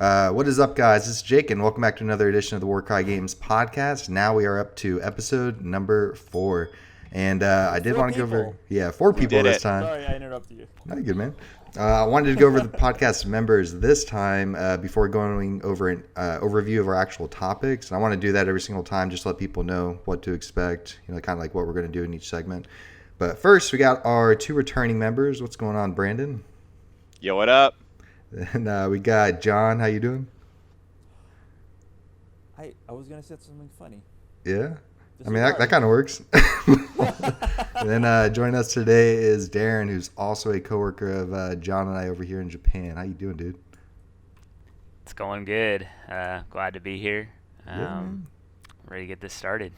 What is up, guys? This is Jake, and welcome back to another edition of the Warcry Games podcast. Now we are up to episode number 4. And I did want to go over... Yeah, 4 people this time. Sorry, I interrupted you. No, you're good, man. I wanted to go over the podcast members this time before going over an overview of our actual topics. And I want to do that every single time, just to let people know what to expect, kind of like what we're going to do in each segment. But first, we got our 2 returning members. What's going on, Brandon? Yo, what up? And we got John. How you doing? I was going to say something funny. Yeah? I mean, that kind of works. And then joining us today is Darin, who's also a coworker of John and I over here in Japan. How you doing, dude? It's going good. Glad to be here. Ready to get this started.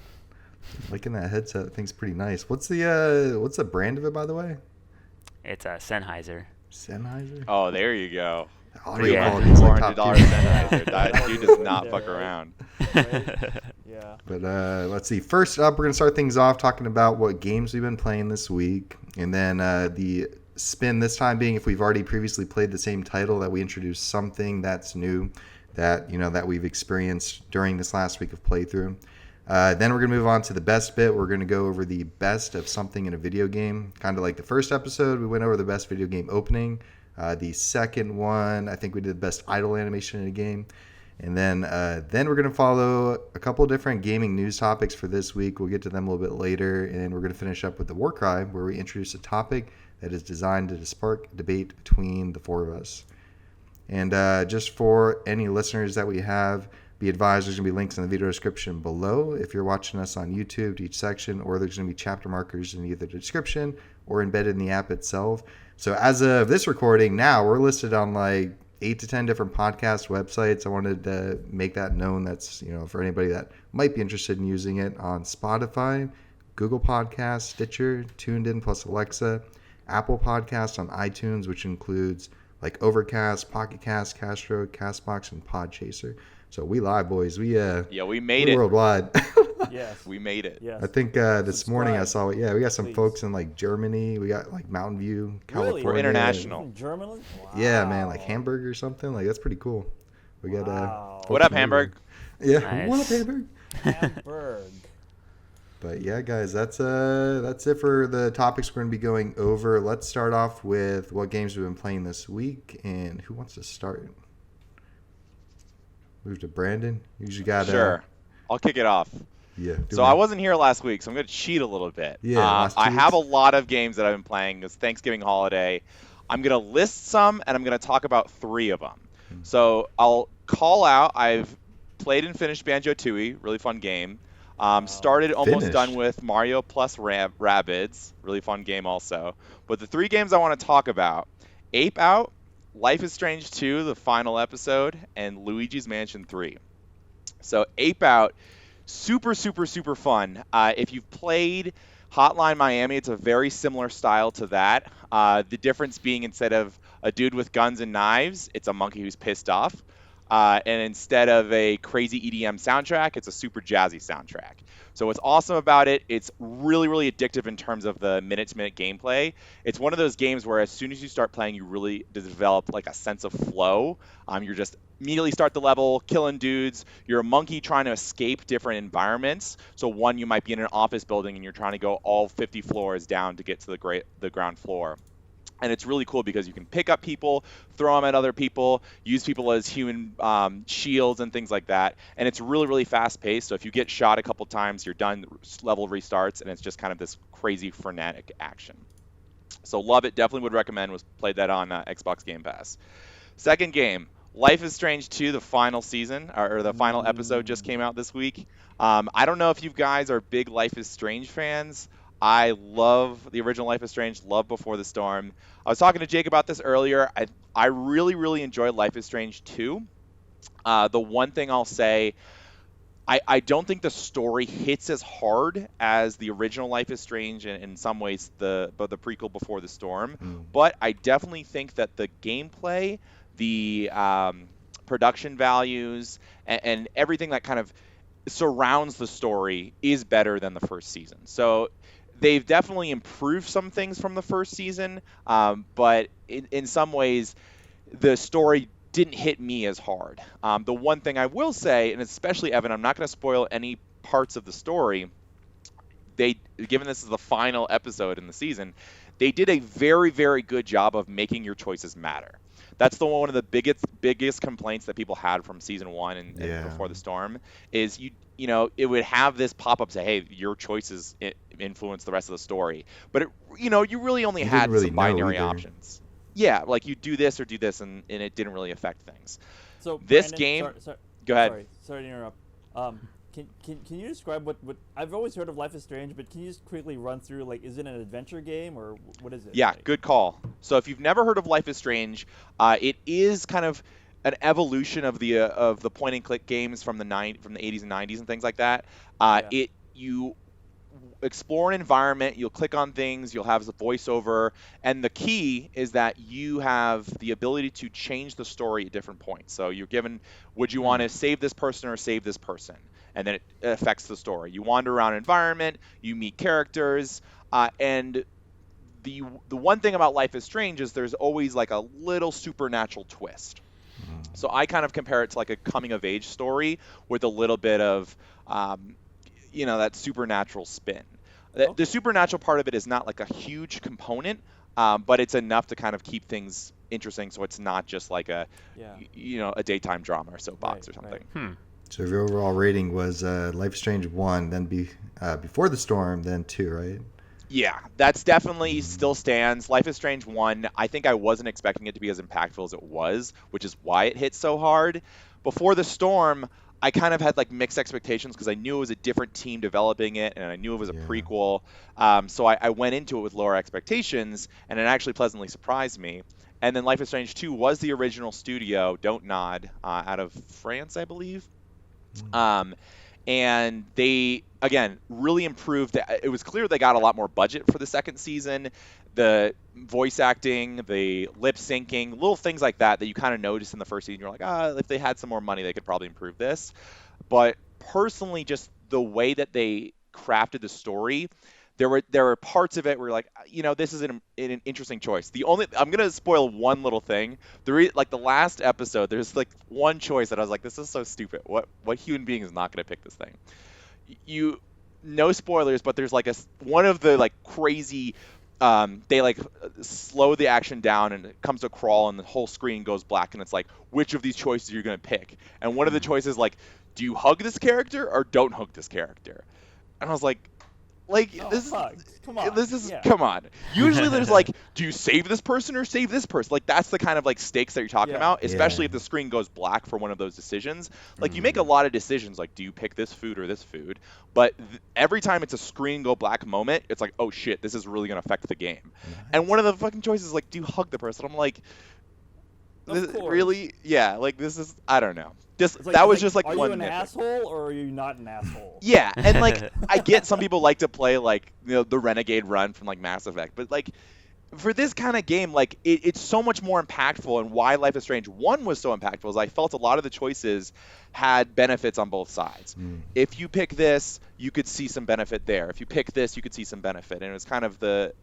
Liking that headset. That thing's pretty nice. What's the brand of it, by the way? It's Sennheiser. Sennheiser? Oh, there you go. Audio Yeah. quality is like $400 top tier. Sennheiser. That dude does not fuck around. Right? Yeah. But let's see. First up, we're going to start things off talking about what games we've been playing this week. And then the spin this time being if we've already previously played the same title, that we introduce something that's new that, that we've experienced during this last week of playthrough. Then we're going to move on to the best bit. We're going to go over the best of something in a video game. Kind of like the first episode, we went over the best video game opening. The second one, I think we did the best idle animation in a game. And then we're going to follow a couple different gaming news topics for this week. We'll get to them a little bit later. And we're going to finish up with the Warcry, where we introduce a topic that is designed to spark debate between the 4 of us. And just for any listeners that we have, be advised there's going to be links in the video description below if you're watching us on YouTube to each section, or there's going to be chapter markers in either the description or embedded in the app itself. So as of this recording now, we're listed on like 8 to 10 different podcast websites. I wanted to make that known. That's, for anybody that might be interested in using it on Spotify, Google Podcasts, Stitcher, Tuned In plus Alexa, Apple Podcasts on iTunes, which includes like Overcast, Pocket Cast, Castro, Castbox, and Podchaser. So we live, boys. We made it worldwide. Yes. We made it. Yes. I think this morning I saw we got some Please. folks in like Germany. We got like Mountain View, California. We're international. From Germany? Wow. Yeah, man, like Hamburg or something. Like that's pretty cool. We got Wow. folks What up, from Hamburg? everywhere. Yeah, Nice. what up, Hamburg? Hamburg. But yeah, guys, that's it for the topics we're going to be going over. Let's start off with what games we've been playing this week, and who wants to start? Move to Brandon. You usually got Sure. I'll kick it off. Yeah. So I wasn't here last week, so I'm going to cheat a little bit. Yeah, last 2 I have a weeks. lot of games that I've been playing. It's Thanksgiving holiday. I'm going to list some, and I'm going to talk about 3 of them. So I'll call out. I've played and finished Banjo-Tooie, really fun game. Started almost Finished. done with Mario plus Rabbids, really fun game also. But the 3 games I want to talk about: Ape Out, Life is Strange 2, the final episode, and Luigi's Mansion 3. So Ape Out, super, super, super fun. If you've played Hotline Miami, it's a very similar style to that. The difference being instead of a dude with guns and knives, it's a monkey who's pissed off. And instead of a crazy EDM soundtrack, it's a super jazzy soundtrack. So what's awesome about it, it's really, really addictive in terms of the minute-to-minute gameplay. It's one of those games where as soon as you start playing, you really develop like a sense of flow. You're just immediately start the level, killing dudes. You're a monkey trying to escape different environments. So one, you might be in an office building and you're trying to go all 50 floors down to get to the ground floor. And it's really cool because you can pick up people, throw them at other people, use people as human shields and things like that. And it's really, really fast-paced. So if you get shot a couple times, you're done, level restarts, and it's just kind of this crazy, frenetic action. So love it. Definitely would recommend. Played that on Xbox Game Pass. Second game, Life is Strange 2, the final season, or the final episode just came out this week. I don't know if you guys are big Life is Strange fans. I love the original Life is Strange, love Before the Storm. I was talking to Jake about this earlier. I really, really enjoyed Life is Strange 2. The one thing I'll say, I don't think the story hits as hard as the original Life is Strange, and in some ways the prequel Before the Storm. But I definitely think that the gameplay, the production values, and everything that kind of surrounds the story is better than the first season. So they've definitely improved some things from the first season, but in some ways the story didn't hit me as hard. The one thing I will say, and especially Evan, I'm not going to spoil any parts of the story. Given this is the final episode in the season, they did a very, very good job of making your choices matter. That's one of the biggest complaints that people had from season 1 and Before the Storm is you know, it would have this pop up say, hey, your choices influence the rest of the story, but you really only had really some know binary either. options. Yeah, like you do this or do this, and it didn't really affect things. So This Brandon, game. Go Go ahead. Sorry to interrupt. Can you describe what I've always heard of Life is Strange, but can you just quickly run through, like, is it an adventure game or what is it? Yeah, like? good call. So if you've never heard of Life is Strange, it is kind of an evolution of the point and click games from the 80s and 90s and things like that. You explore an environment, you'll click on things, you'll have the voiceover, and the key is that you have the ability to change the story at different points. So you're given, would you want to save this person or save this person? And then it affects the story. You wander around an environment, you meet characters, and the one thing about Life is Strange is there's always like a little supernatural twist. So I kind of compare it to like a coming of age story with a little bit of that supernatural spin. The supernatural part of it is not like a huge component, but it's enough to kind of keep things interesting. So it's not just like a daytime drama or soapbox or something. Right. So your overall rating was Life is Strange 1, then Before the Storm, then 2, right? Yeah, that's definitely still stands. Life is Strange 1, I think I wasn't expecting it to be as impactful as it was, which is why it hit so hard. Before the Storm, I kind of had like mixed expectations because I knew it was a different team developing it, and I knew it was a prequel. So I went into it with lower expectations, and it actually pleasantly surprised me. And then Life is Strange 2 was the original studio, Don't Nod, out of France, I believe. And they, again, really improved. It was clear they got a lot more budget for the second season. The voice acting, the lip syncing, little things like that you kind of notice in the first season. You're like, if they had some more money, they could probably improve this. But personally, just the way that they crafted the story, there were parts of it where you're like, this is an interesting choice. I'm gonna spoil one little thing. Like the last episode, there's like one choice that I was like, this is so stupid. What human being is not gonna pick this thing? No spoilers, but there's like one of the like crazy. They like slow the action down and it comes to crawl and the whole screen goes black and it's like, which of these choices you're gonna pick? And one of the choices like, do you hug this character or don't hug this character? And I was like. Come on. Usually there's like, do you save this person or save this person? Like that's the kind of like stakes that you're talking about, especially if the screen goes black for one of those decisions. Like you make a lot of decisions, like do you pick this food or this food? But every time it's a screen go black moment, it's like, oh shit, this is really gonna affect the game. Nice. And one of the fucking choices is like, do you hug the person? I'm like, really? Yeah, like this is, I don't know. That was just like are one. Are you an asshole or are you not an asshole? Yeah, and like I get some people like to play like the Renegade run from like Mass Effect, but like for this kind of game, like it's so much more impactful. And why Life is Strange 1 was so impactful is I felt a lot of the choices had benefits on both sides. If you pick this, you could see some benefit there. If you pick this, you could see some benefit, and it was kind of the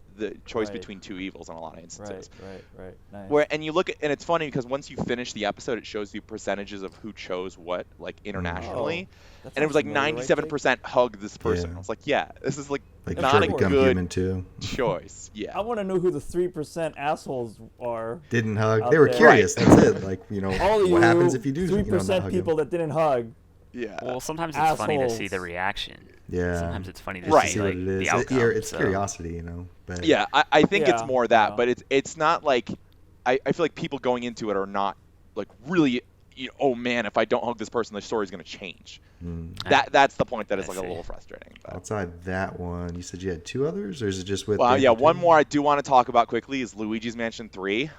choice between two evils in a lot of instances. Right. Nice. And you look at, and it's funny because once you finish the episode, it shows you percentages of who chose what, like internationally, and it was like 97% hug this person. I was like, this is like not a good choice. Yeah. I want to know who the 3% assholes are. Didn't hug. They were curious. Right. That's it. Like what happens if you do? 3% people that didn't hug. Yeah. Well, sometimes it's funny to see the reaction. Yeah. Sometimes it's funny to see like the outcome. It's curiosity, But yeah, I think it's more that, but it's not like I feel like people going into it are not like really. Oh man, if I don't hug this person, the story's going to change. That's the point that is like a little frustrating. But. Outside that one, you said you had two others, or is it just with? Well, yeah, one more I do want to talk about quickly is Luigi's Mansion 3. You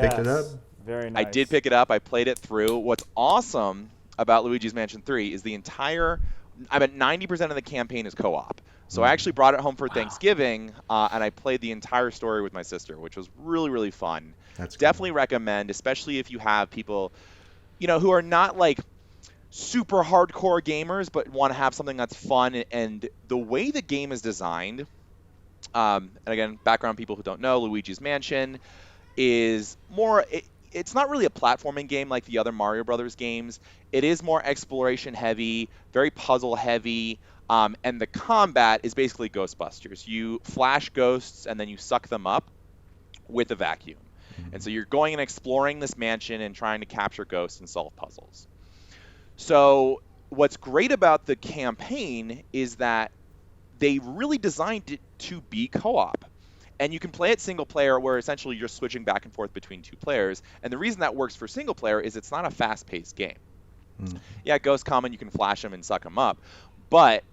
picked it up? Very nice. I did pick it up. I played it through. What's awesome about Luigi's Mansion 3 is I bet 90% of the campaign is co-op. So I actually brought it home for Thanksgiving, and I played the entire story with my sister, which was really, really fun. That's definitely recommend, especially if you have people, who are not like super hardcore gamers, but want to have something that's fun. And the way the game is designed, and again, background people who don't know, Luigi's Mansion is more. it's not really a platforming game like the other Mario Brothers games. It is more exploration heavy, very puzzle heavy, and the combat is basically Ghostbusters. You flash ghosts and then you suck them up with a vacuum. And so you're going and exploring this mansion and trying to capture ghosts and solve puzzles. So what's great about the campaign is that they really designed it to be co-op. And you can play it single player where essentially you're switching back and forth between two players. And the reason that works for single player is it's not a fast-paced game. Yeah, ghosts come and you can flash them and suck them up. But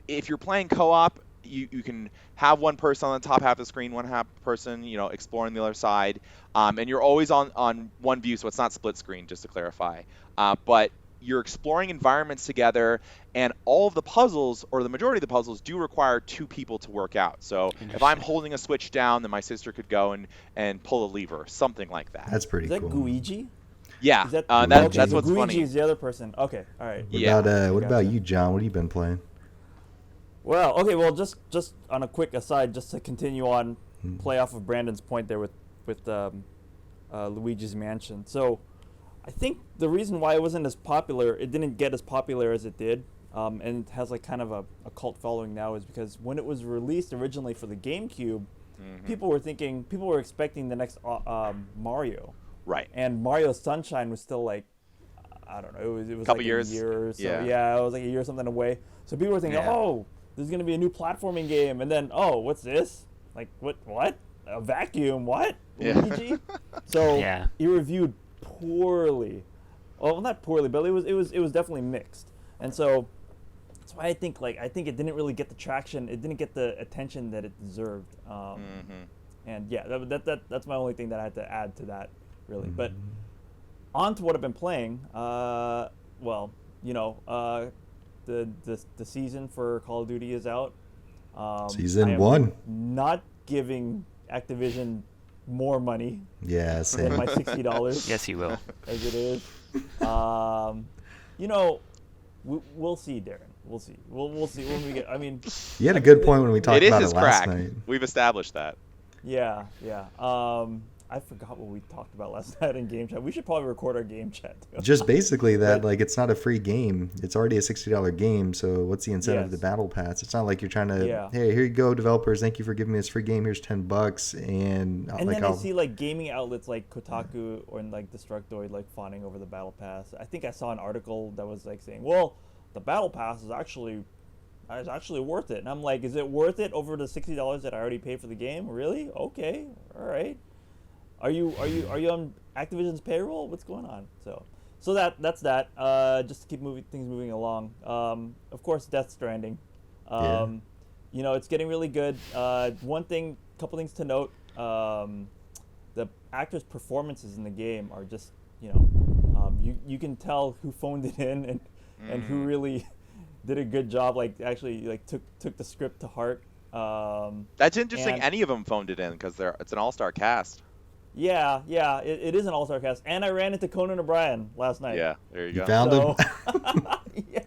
if you're playing co-op, you can have one person on the top half of the screen, one half person, exploring the other side. And you're always on one view, so it's not split screen, just to clarify. But you're exploring environments together, and all of the puzzles, or the majority of the puzzles, do require two people to work out. So if I'm holding a switch down, then my sister could go and pull a lever, something like that. That's pretty cool. Is that Guiji? Yeah, Is that, that's so what's Guiji funny. is the other person. Okay, all right. What about you, John? What have you been playing? Well, okay, well, just on a quick aside, just to continue on, play off of Brandon's point there with Luigi's Mansion. So I think the reason why it wasn't as popular, it didn't get as popular as it did, and it has like kind of a cult following now, is because when it was released originally for the GameCube, people were expecting the next Mario. Right. And Mario Sunshine was still like, I don't know, it was Couple like years. a year or so. Yeah. It was like a year or something away. So people were thinking, oh, there's going to be a new platforming game. And then, oh, what's this? Like, what? A vacuum? What? Yeah. Luigi? So it reviewed poorly. Well, not poorly, but it was definitely mixed. And so that's why I think it didn't really get the traction. It didn't get the attention that it deserved. And yeah, that's my only thing that I had to add to that, really. But on to what I've been playing. The season for Call of Duty is out. Season 1. Not giving Activision more money. Yeah, same. Than my $60. Yes, he will. As it is. We'll see, Darin. We'll see. We'll see when we get. I mean, you had a good point when we talked about it last crack. night. We've established that. Yeah. I forgot what we talked about last night in game chat. We should probably record our game chat too. Just basically that, like, it's not a free game. It's already a $60 game, so what's the incentive of the battle pass? It's not like you're trying to, hey, here you go, developers, thank you for giving me this free game. Here's $10, and then I see like gaming outlets like Kotaku or like Destructoid like fawning over the battle pass. I think I saw an article that was like saying, well, the battle pass is actually worth it, and I'm like, is it worth it over the $60 that I already paid for the game? Really? Okay, all right. Are you on Activision's payroll? What's going on? So that's that. Just to keep things moving along. Of course, Death Stranding. It's getting really good. Couple things to note. The actors' performances in the game are just, you can tell who phoned it in and who really did a good job. Like actually, like took the script to heart. That's interesting. Any of them phoned it in because it's an all-star cast. Yeah, it is an all-star cast, and I ran into Conan O'Brien last night. Yeah, there you go. You found him? Yeah,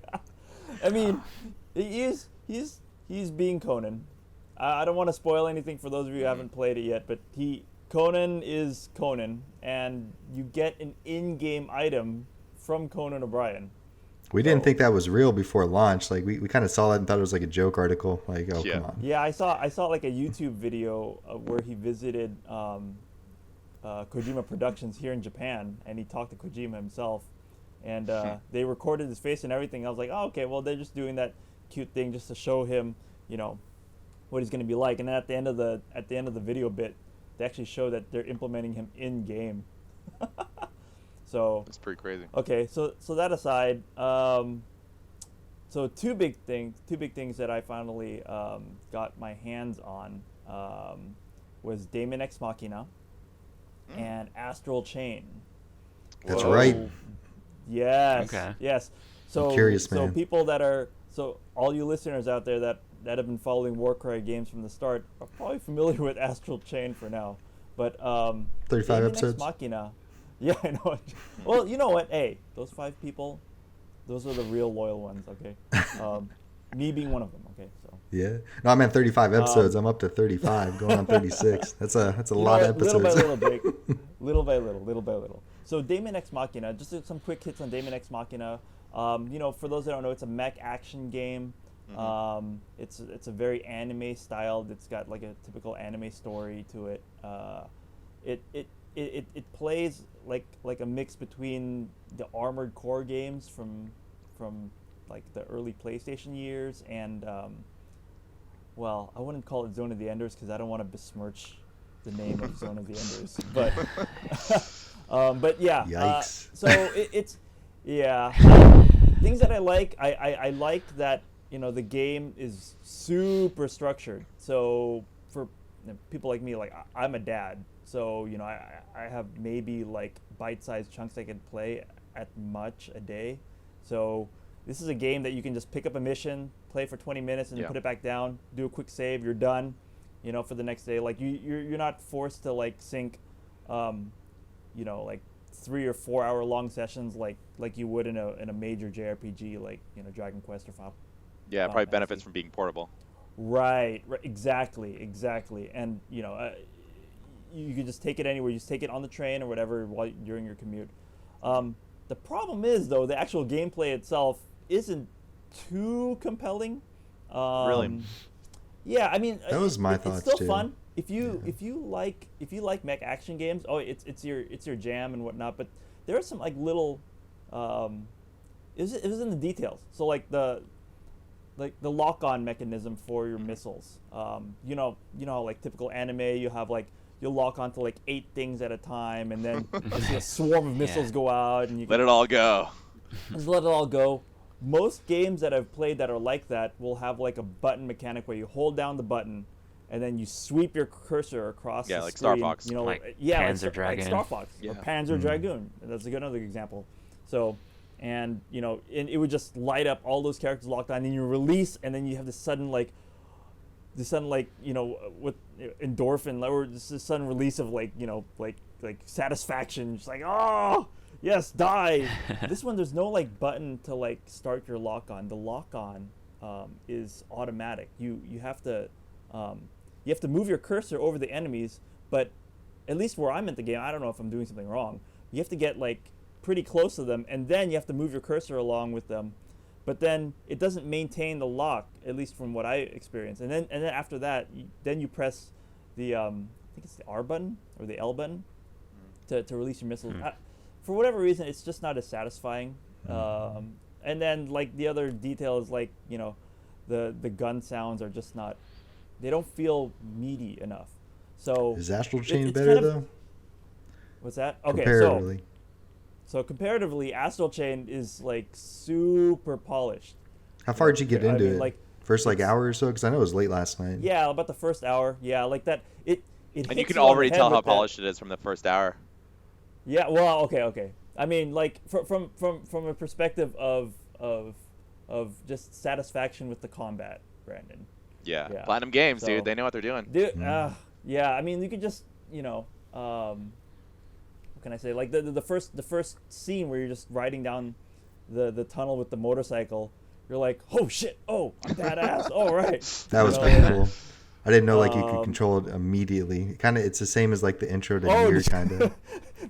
I mean, he's being Conan. I don't want to spoil anything for those of you who haven't played it yet, but Conan is Conan, and you get an in-game item from Conan O'Brien. We didn't think that was real before launch. Like we kind of saw that and thought it was like a joke article. Like, oh, come on. Yeah, I saw like a YouTube video where he visited Kojima Productions here in Japan, and he talked to Kojima himself, and they recorded his face and everything. I was like, oh, okay, well, they're just doing that cute thing just to show him, what he's going to be like. And then at the end of the video bit, they actually show that they're implementing him in game. So that's pretty crazy. Okay, so that aside, so two big things that I finally got my hands on was Daemon X Machina and Astral Chain. That's right. Yes. Okay. Yes. So I'm curious, man. So all you listeners out there that have been following Warcry games from the start are probably familiar with Astral Chain for now. But 35 Daemon episodes. Ex Machina. Yeah, I know. Well, you know what? Hey, those 5 people, those are the real loyal ones. Okay. Me being one of them. Okay. So. Yeah. No, I meant 35 episodes. I'm up to 35, going on 36. That's a lot of episodes. Little by little, Jake. little by little, little by little. So Daemon X Machina, just some quick hits on Daemon X Machina. For those that don't know, it's a mech action game. It's a very anime styled. It's got like a typical anime story to it. It plays like a mix between the Armored Core games from like the early PlayStation years and well, I wouldn't call it Zone of the Enders because I don't want to besmirch the name of Zone of the Enders, but yeah. Yikes. So it's yeah. Things that I like, I like that the game is super structured. So for people like me, like I'm a dad, so I have maybe like bite-sized chunks I can play at much a day. So this is a game that you can just pick up a mission, play for 20 minutes, and then put it back down, do a quick save, you're done. For the next day, like you're not forced to like sink, like 3 or 4 hour long sessions like you would in a major JRPG like Dragon Quest or Final. Yeah, probably benefits from being portable. Right, exactly, and you can just take it anywhere. You just take it on the train or whatever during your commute. The problem is though the actual gameplay itself isn't too compelling. Really? Yeah, I mean that was my thoughts it's still too. fun if you like mech action games. Oh, it's your jam and whatnot. But there are some like little it was in the details. So like the lock-on mechanism for your missiles. How like typical anime you have like you'll lock onto like 8 things at a time, and then you see a swarm of missiles go out, and you let it all go. Just let it all go. Most games that I've played that are like that will have like a button mechanic where you hold down the button and then you sweep your cursor across the like screen. Star Fox. Panzer Dragoon. Like Star Fox or Panzer Dragoon. That's another example. So, and it would just light up all those characters locked on, and then you release, and then you have this sudden with endorphin or this sudden release of like satisfaction. Just like, oh yes, die. This one, there's no like button to like start your lock on. The lock on is automatic. You have to move your cursor over the enemies, but at least where I'm at the game, I don't know if I'm doing something wrong. You have to get like pretty close to them, and then you have to move your cursor along with them. But then it doesn't maintain the lock, at least from what I experienced. And then after that, you press the I think it's the R button or the L button to release your missiles. For whatever reason, it's just not as satisfying. And then like the other details, like the gun sounds are just not. They don't feel meaty enough. So is Astral Chain it's better kind of, though? What's that? Okay, comparatively. So comparatively, Astral Chain is like super polished. How far did you get into it? Like first like hour or so, because I know it was late last night. Yeah, about the first hour. Yeah, like that. It and you can already tell how polished it is from the first hour. Yeah. Well, okay. I mean, like from a perspective of just satisfaction with the combat, Brandon. Yeah. Platinum Games, So- dude. They know what they're doing. Dude, yeah. I mean, you could just what can I say? Like the first scene where you're just riding down the tunnel with the motorcycle. You're like, oh shit, oh I'm badass, all right. That was pretty cool. I didn't know like you could control it immediately. It's the same as like the intro to Nier kind of.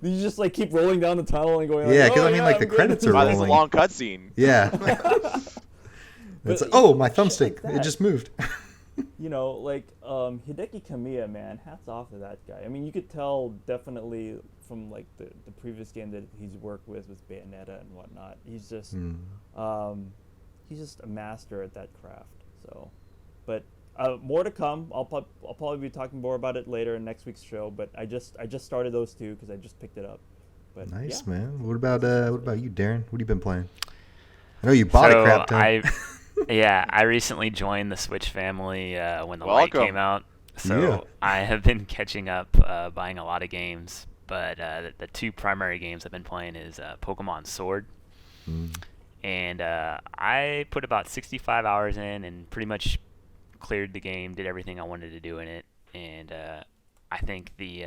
You just like keep rolling down the tunnel and going. Yeah, like, because oh, I mean like the I'm good. credits are Wow, that's a rolling. long cutscene. Yeah. It's like, oh, my thumbstick, like it that. just moved. Hideki Kamiya, man, hats off to that guy. I mean, you could tell definitely from like the previous game that he's worked with Bayonetta and whatnot. He's just he's just a master at that craft. So, but more to come. I'll probably be talking more about it later in next week's show. But I just started those two because I just picked it up. But Nice, yeah. man. What about you, Darren? What have you been playing? I know you bought a crap ton. I recently joined the Switch family when the Lite Welcome. came out. So Yeah. I have been catching up, buying a lot of games. But the two primary games I've been playing is Pokemon Sword. And I put about 65 hours in and pretty much cleared the game, did everything I wanted to do in it. And I think the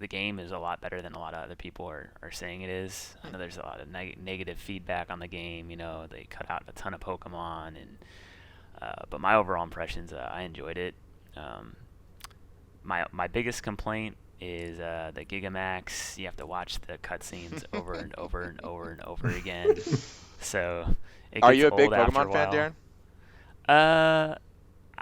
game is a lot better than a lot of other people are saying it is. I know there's a lot of negative feedback on the game. They cut out a ton of Pokemon, and but my overall impressions, I enjoyed it. My biggest complaint is the Gigamax. You have to watch the cutscenes over and over and over and over again. So it Are gets you a big old after a Pokemon fan, while. Darren?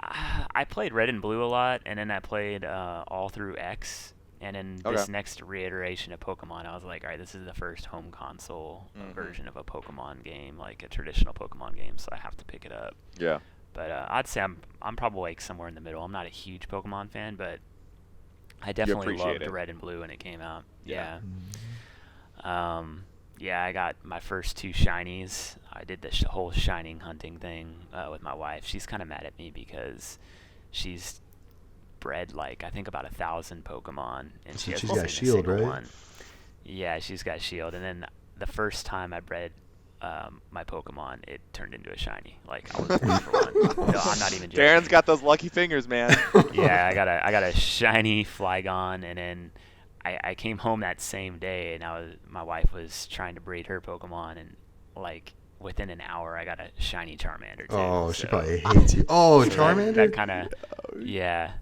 I played Red and Blue a lot, and then I played all through X. And in this Okay. next reiteration of Pokemon, I was like, all right, this is the first home console version of a Pokemon game, like a traditional Pokemon game, so I have to pick it up. Yeah. But I'd say I'm probably like somewhere in the middle. I'm not a huge Pokemon fan, but I definitely appreciate loved it. Red and Blue when it came out. Yeah. Yeah, I got my first 2 shinies. I did the whole shining hunting thing with my wife. She's kind of mad at me because she's bred like I think about 1,000 Pokemon, and she She's hasn't got seen Shield, a single right? one. Yeah, she's got Shield, and then the first time I bred my Pokemon, it turned into a shiny. Like I was 1 for 1. No, I'm not even joking. Darren's got those lucky fingers, man. Yeah, I got a shiny Flygon, and then I came home that same day, and my wife was trying to breed her Pokemon, and like within an hour, I got a shiny Charmander too. Oh, she so- probably hates you. Oh, so Charmander? That kind of, yeah.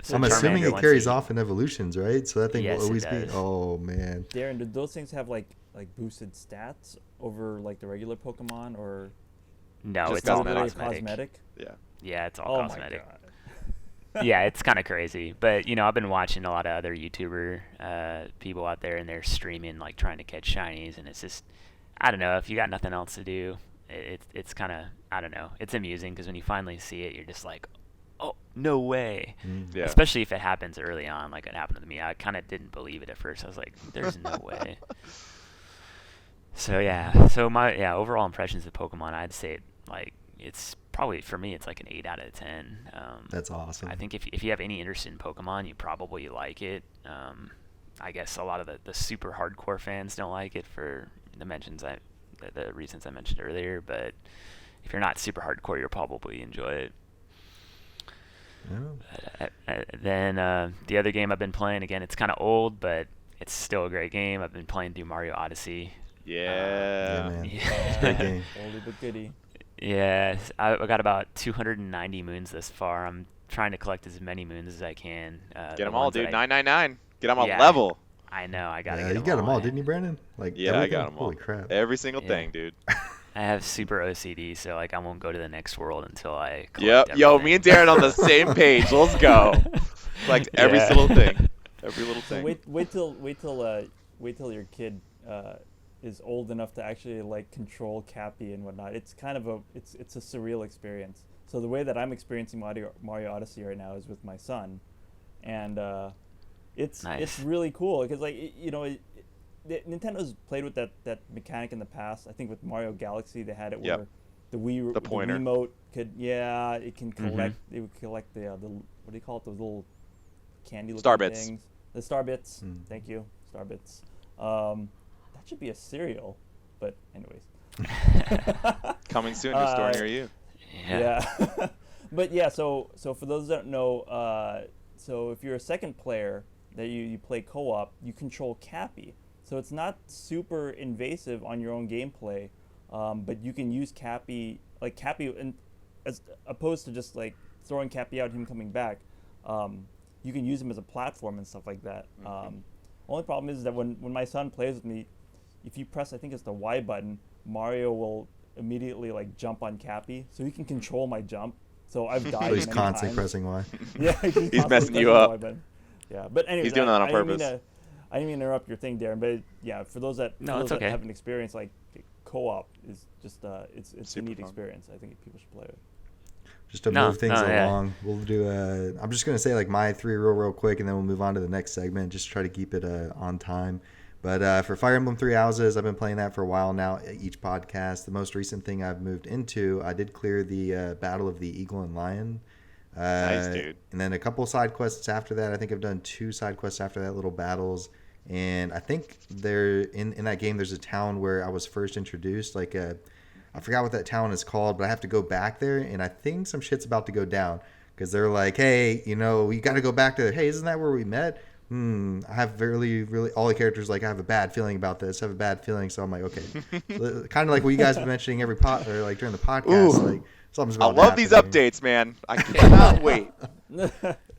So I'm Charmander, assuming it once carries you- off in evolutions, right? So that thing Yes, will it always be. does. Oh man. Darren, did those things have like boosted stats over like the regular Pokemon, or No, Just it's all cosmetic. cosmetic. Yeah. Yeah, it's all Oh my cosmetic. god. Yeah, it's kind of crazy. But, I've been watching a lot of other YouTuber people out there, and they're streaming, like, trying to catch shinies, and it's just, I don't know, if you got nothing else to do, it's kind of, I don't know, it's amusing, because when you finally see it, you're just like, oh, no way. Yeah. Especially if it happens early on, like it happened to me. I kind of didn't believe it at first. I was like, there's no way. So, yeah. So, my overall impressions of Pokemon, I'd say, like, it's probably, for me, it's like an 8 out of 10. That's awesome. I think if you have any interest in Pokemon, you probably like it. I guess a lot of the super hardcore fans don't like it for the reasons I mentioned earlier. But if you're not super hardcore, you'll probably enjoy it. Yeah. Then the other game I've been playing, again, it's kind of old, but it's still a great game. I've been playing through Mario Odyssey. Yeah, Yeah. man. Yeah. It's a great game. Oldie but goodie. Yeah, I got about 290 moons thus far. I'm trying to collect as many moons as I can. Get the them all, ones that dude. I- 999. Get them on Yeah. level. I know, I gotta Yeah, get you them got them all, all. didn't you, Brandon? Like Yeah, I everything? got them all. Holy crap. Every single Yeah. thing, dude. I have super OCD, so like I won't go to the next world until I collect Yep. Yo, me and Darren on the same page. Let's go. Like every Yeah. single thing. Every little So thing. wait till your kid is old enough to actually like control Cappy and whatnot. It's kind of it's a surreal experience. So the way that I'm experiencing Mario Odyssey right now is with my son, and it's Nice. really cool because Nintendo's played with that mechanic in the past. I think with Mario Galaxy they had it Yep. where the pointer. remote could it can collect it would collect the what do you call it, those little candy looking Star Bits. things, the Star Bits. Thank you, Star Bits. That should be a cereal, but anyways. Coming soon to a store near you. Yeah. But yeah, so for those that don't know, so if you're a second player that you play co-op, you control Cappy. So it's not super invasive on your own gameplay, but you can use Cappy, and as opposed to just like throwing Cappy out and him coming back, you can use him as a platform and stuff like that. Only problem is that when my son plays with me, if you press, I think it's the Y button, Mario will immediately like jump on Cappy, so he can control my jump. So I've died. So he's many constantly times. pressing Y. Yeah, he's constantly messing you pressing the up. Y button. Yeah, but anyway, He's doing that on purpose. I didn't mean to interrupt your thing, Darren. But yeah, for those that okay. haven't experienced, like co-op is just it's a Super neat fun. experience. I think people should play it. Just to move things along, we'll do I'm just going to say like my 3 real quick, and then we'll move on to the next segment. Just try to keep it on time. But for Fire Emblem 3 Houses, I've been playing that for a while now, each podcast. The most recent thing I've moved into, I did clear the Battle of the Eagle and Lion. Nice, dude. And then a couple side quests after that. I think I've done 2 side quests after that, little battles. And I think there in that game, there's a town where I was first introduced. I forgot what that town is called, but I have to go back there. And I think some shit's about to go down because they're like, hey, we got to go back to, hey, isn't that where we met? I have really, really, all the characters like, I have a bad feeling about this. I have a bad feeling. So I'm like, okay. Kind of like what you guys were mentioning during the podcast. Ooh. Like something's I about to love these happen here. updates, man. I cannot wait.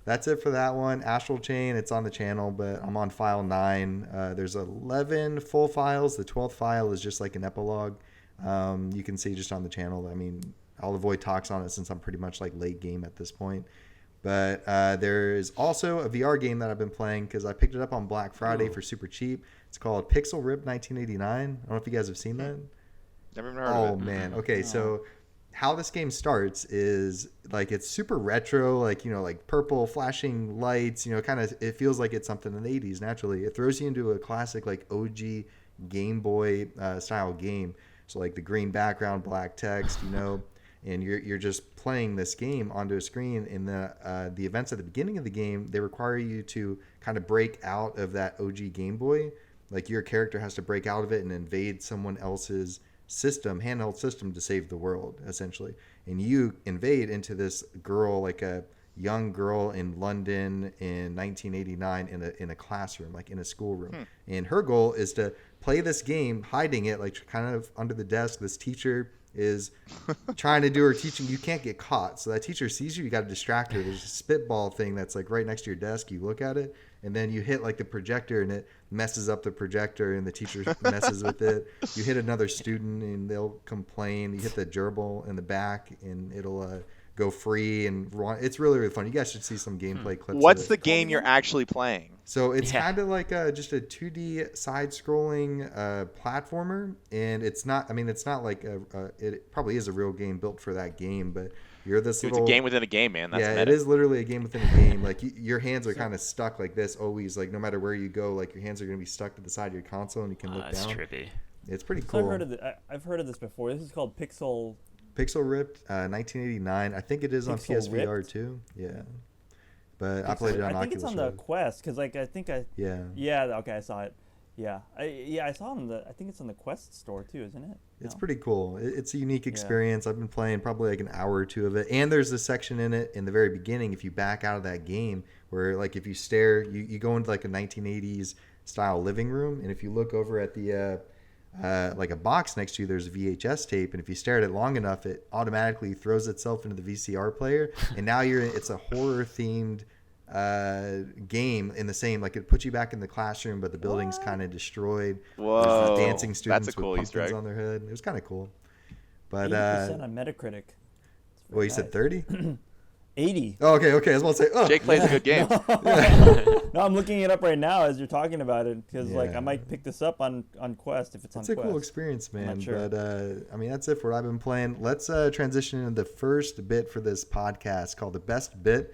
that's it for that one. Astral Chain, it's on the channel, but I'm on file 9. There's 11 full files. The 12th file is just like an epilogue. You can see just on the channel. I mean, I'll avoid talks on it since I'm pretty much like late game at this point. But there is also a VR game that I've been playing because I picked it up on Black Friday for super cheap. It's called Pixel Rip 1989. I don't know if you guys have seen that. Never even heard of it. Oh, man. Okay, so how this game starts is like it's super retro, like, you know, like purple flashing lights, you know, kind of it feels like it's something in the 80s naturally. It throws you into a classic like OG Game Boy style game. So like the green background, black text, you know, and you're just playing this game onto a screen. And the events at the beginning of the game, they require you to kind of break out of that OG Game Boy. Like your character has to break out of it and invade someone else's system, handheld system, to save the world, essentially. And you invade into this girl, like a young girl in London in 1989 in a classroom, like in a schoolroom. And her goal is to play this game, hiding it, like kind of under the desk. This teacher is trying to do her teaching. You can't get caught. So that teacher sees you, you got to distract her. There's a spitball thing that's like right next to your desk. You look at it, and then you hit like the projector, and it messes up the projector, and the teacher messes with it. You hit another student, and they'll complain. You hit the gerbil in the back, and it'll go free. And it's really, really fun. You guys should see some gameplay clips. What's the game you're actually playing? So it's kind of like just a 2D side-scrolling platformer, and it's not. I mean, it's not like it probably is a real game built for that game, but you're this Dude, little. it's a game within a game, man. That's yeah, meta. it is literally a game within a game. Like your hands are kind of stuck like this always. Like no matter where you go, like your hands are going to be stuck to the side of your console, and you can look down. That's trippy. It's pretty So cool. I've heard of this before. This is called Pixel Ripped, 1989. I think it is on Pixel PSVR Ripped? too. Yeah, but I played it on Oculus. I think it's on the Rift. Quest because like I think I Yeah. okay, I saw it. Yeah, I saw it on the. I think it's on the Quest store too, isn't it? It's No. pretty cool. It's a unique experience. I've been playing probably like an hour or two of it. And there's a section in it in the very beginning, if you back out of that game, where like if you stare, you go into like a 1980s style living room. And if you look over at the like a box next to you, there's a VHS tape. And if you stare at it long enough, it automatically throws itself into the VCR player. And now it's a horror themed game in the same, like it puts you back in the classroom, but the building's kind of destroyed. Whoa, There's dancing students that's a cool with Easter pumpkins egg. on their head. It was kind of cool. But 80% on Metacritic. well, you said 30? 80. Oh, okay. I was about to say, oh. Jake plays a good game. No, I'm looking it up right now as you're talking about it because like Yeah. I might pick this up on Quest if it's on It's a Quest. cool experience, man. not sure. But I mean, that's it for what I've been playing. Let's transition into the first bit for this podcast called the best bit.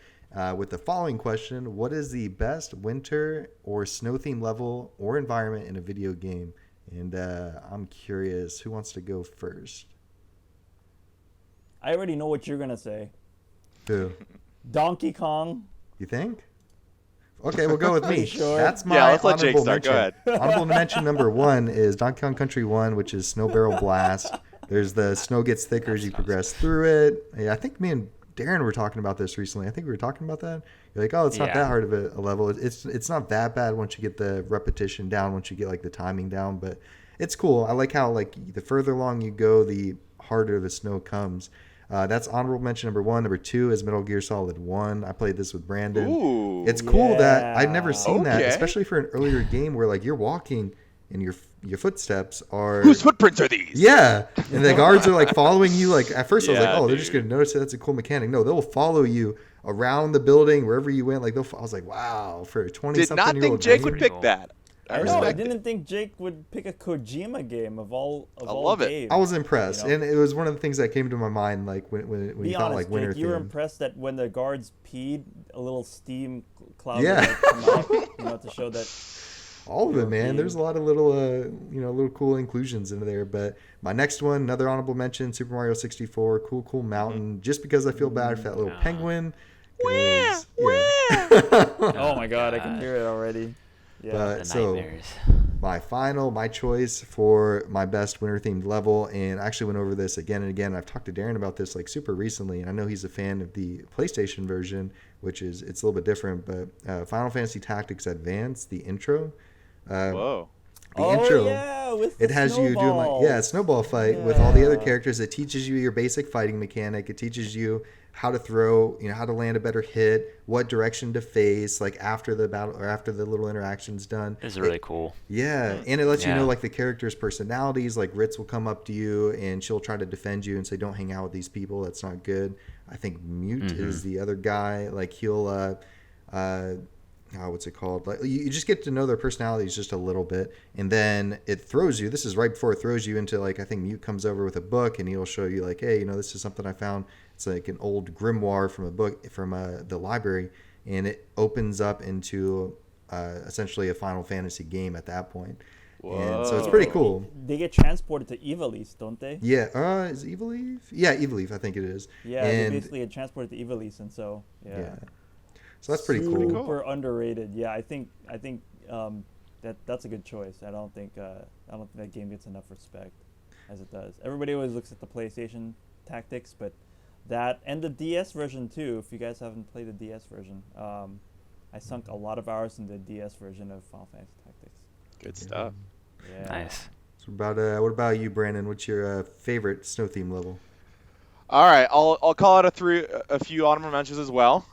With the following question: what is the best winter or snow themed level or environment in a video game? And I'm curious, who wants to go first? I already know what you're gonna say. Who? Donkey Kong. You think? Okay, we'll go with me. Sure. That's my Yeah, let's let Jake honorable start. Go mention. ahead. Honorable mention number 1 is Donkey Kong Country 1, which is Snow Barrel Blast. There's the snow gets thicker as you progress through it. Yeah, I think me and Darin were talking about this recently. I think we were talking about that. You're like, oh, it's not that hard of a level. It's not that bad once you get the repetition down, once you get like the timing down. But it's cool. I like how like the further along you go, the harder the snow comes. That's honorable mention number 1. Number 2 is Metal Gear Solid 1. I played this with Brandon. Ooh. It's cool that I've never Yeah. seen that, Okay. especially for an earlier game where like you're walking and your footsteps are Whose footprints are these? yeah, and the guards are like following you. Like at first I was like, Yeah, oh, they're just dude. gonna notice that. That's a cool mechanic. No, they'll follow you around the building wherever you went. Like I was like, wow, for a 20 Did something not year think old Jake game. would Pretty pick cool. that. I I know. I respect it. didn't think Jake would pick a Kojima game of all love it. games. I was impressed, You know? and it was one of the things that came to my mind, like when Be you thought honest, like winter Jake, you were theme. impressed that when the guards peed, a little steam cloud Yeah. would come out, to show that. All of it, man. European. There's a lot of little, little cool inclusions into there. But my next one, another honorable mention, Super Mario 64, Cool Mountain. Just because I feel bad for that little penguin. 'cause- yeah. Oh my God, I can hear it already. Yeah. But The so nightmares. my choice for my best winter themed level, and I actually went over this again and again. I've talked to Darin about this like super recently, and I know he's a fan of the PlayStation version, which is it's a little bit different. But Final Fantasy Tactics Advance, the intro. Whoa. The Oh intro. yeah, with It the has you doing a snowball fight with all the other characters. It teaches you your basic fighting mechanic. It teaches you how to throw, how to land a better hit, what direction to face, like after the battle or after the little interaction's done. It's really cool. Yeah, and it lets you know Yeah. like the characters' personalities. Like Ritz will come up to you and she'll try to defend you and say, "Don't hang out with these people. That's not good." I think Mute is the other guy. Like he'll what's it called? Like you just get to know their personalities just a little bit, and then it throws you. This is right before it throws you into like I think Mute comes over with a book, and he'll show you like, hey, this is something I found. It's like an old grimoire from a book from the library, and it opens up into essentially a Final Fantasy game at that point. And so it's pretty cool. They get transported to Ivalice, don't they? Yeah, is it Ivalice? Yeah, Ivalice, I think it is. Yeah, and they basically get transported to Ivalice, and so yeah. So that's pretty cool. Super underrated. Yeah, I think that's a good choice. I don't think that game gets enough respect as it does. Everybody always looks at the PlayStation tactics, but that and the DS version too. If you guys haven't played the DS version, I sunk a lot of hours in the DS version of Final Fantasy Tactics. Good stuff. Yeah. Nice. So what about you, Brandon? What's your favorite snow theme level? All right, I'll call out a few honorable mentions as well.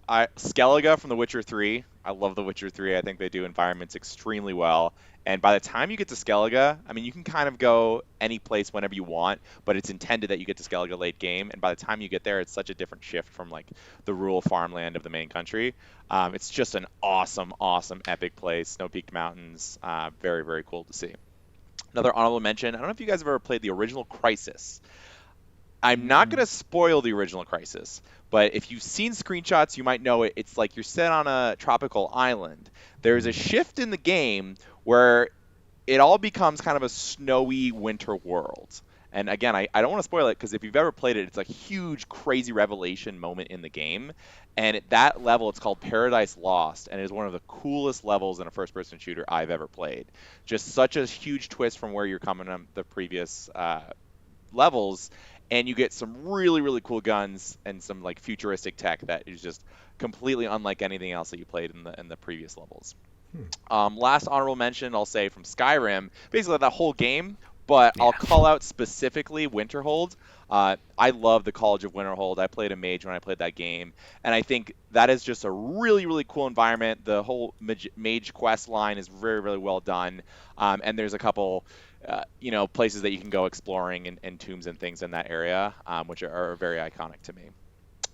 Skellige from The Witcher 3. I love The Witcher 3. I think they do environments extremely well. And by the time you get to Skellige, I mean, you can kind of go any place whenever you want, but it's intended that you get to Skellige late game. And by the time you get there, it's such a different shift from like the rural farmland of the main country. It's just an awesome, awesome, epic place. Snow-peaked mountains. Very, very cool to see. Another honorable mention. I don't know if you guys have ever played the original Crysis. I'm not going to spoil the original Crysis, but if you've seen screenshots, you might know it. It's like you're set on a tropical island. There's a shift in the game where it all becomes kind of a snowy winter world. And again, I don't want to spoil it because if you've ever played it, it's a huge, crazy revelation moment in the game. And at that level, it's called Paradise Lost, and it is one of the coolest levels in a first-person shooter I've ever played. Just such a huge twist from where you're coming from the previous levels. And you get some really, really cool guns and some like futuristic tech that is just completely unlike anything else that you played in the previous levels. Last honorable mention, I'll say from Skyrim, basically that whole game, but I'll call out specifically Winterhold. I love the College of Winterhold. I played a mage when I played that game, and I think that is just a really, really cool environment. The whole mage quest line is very, really well done, and there's a couple places that you can go exploring and tombs and things in that area, which are very iconic to me.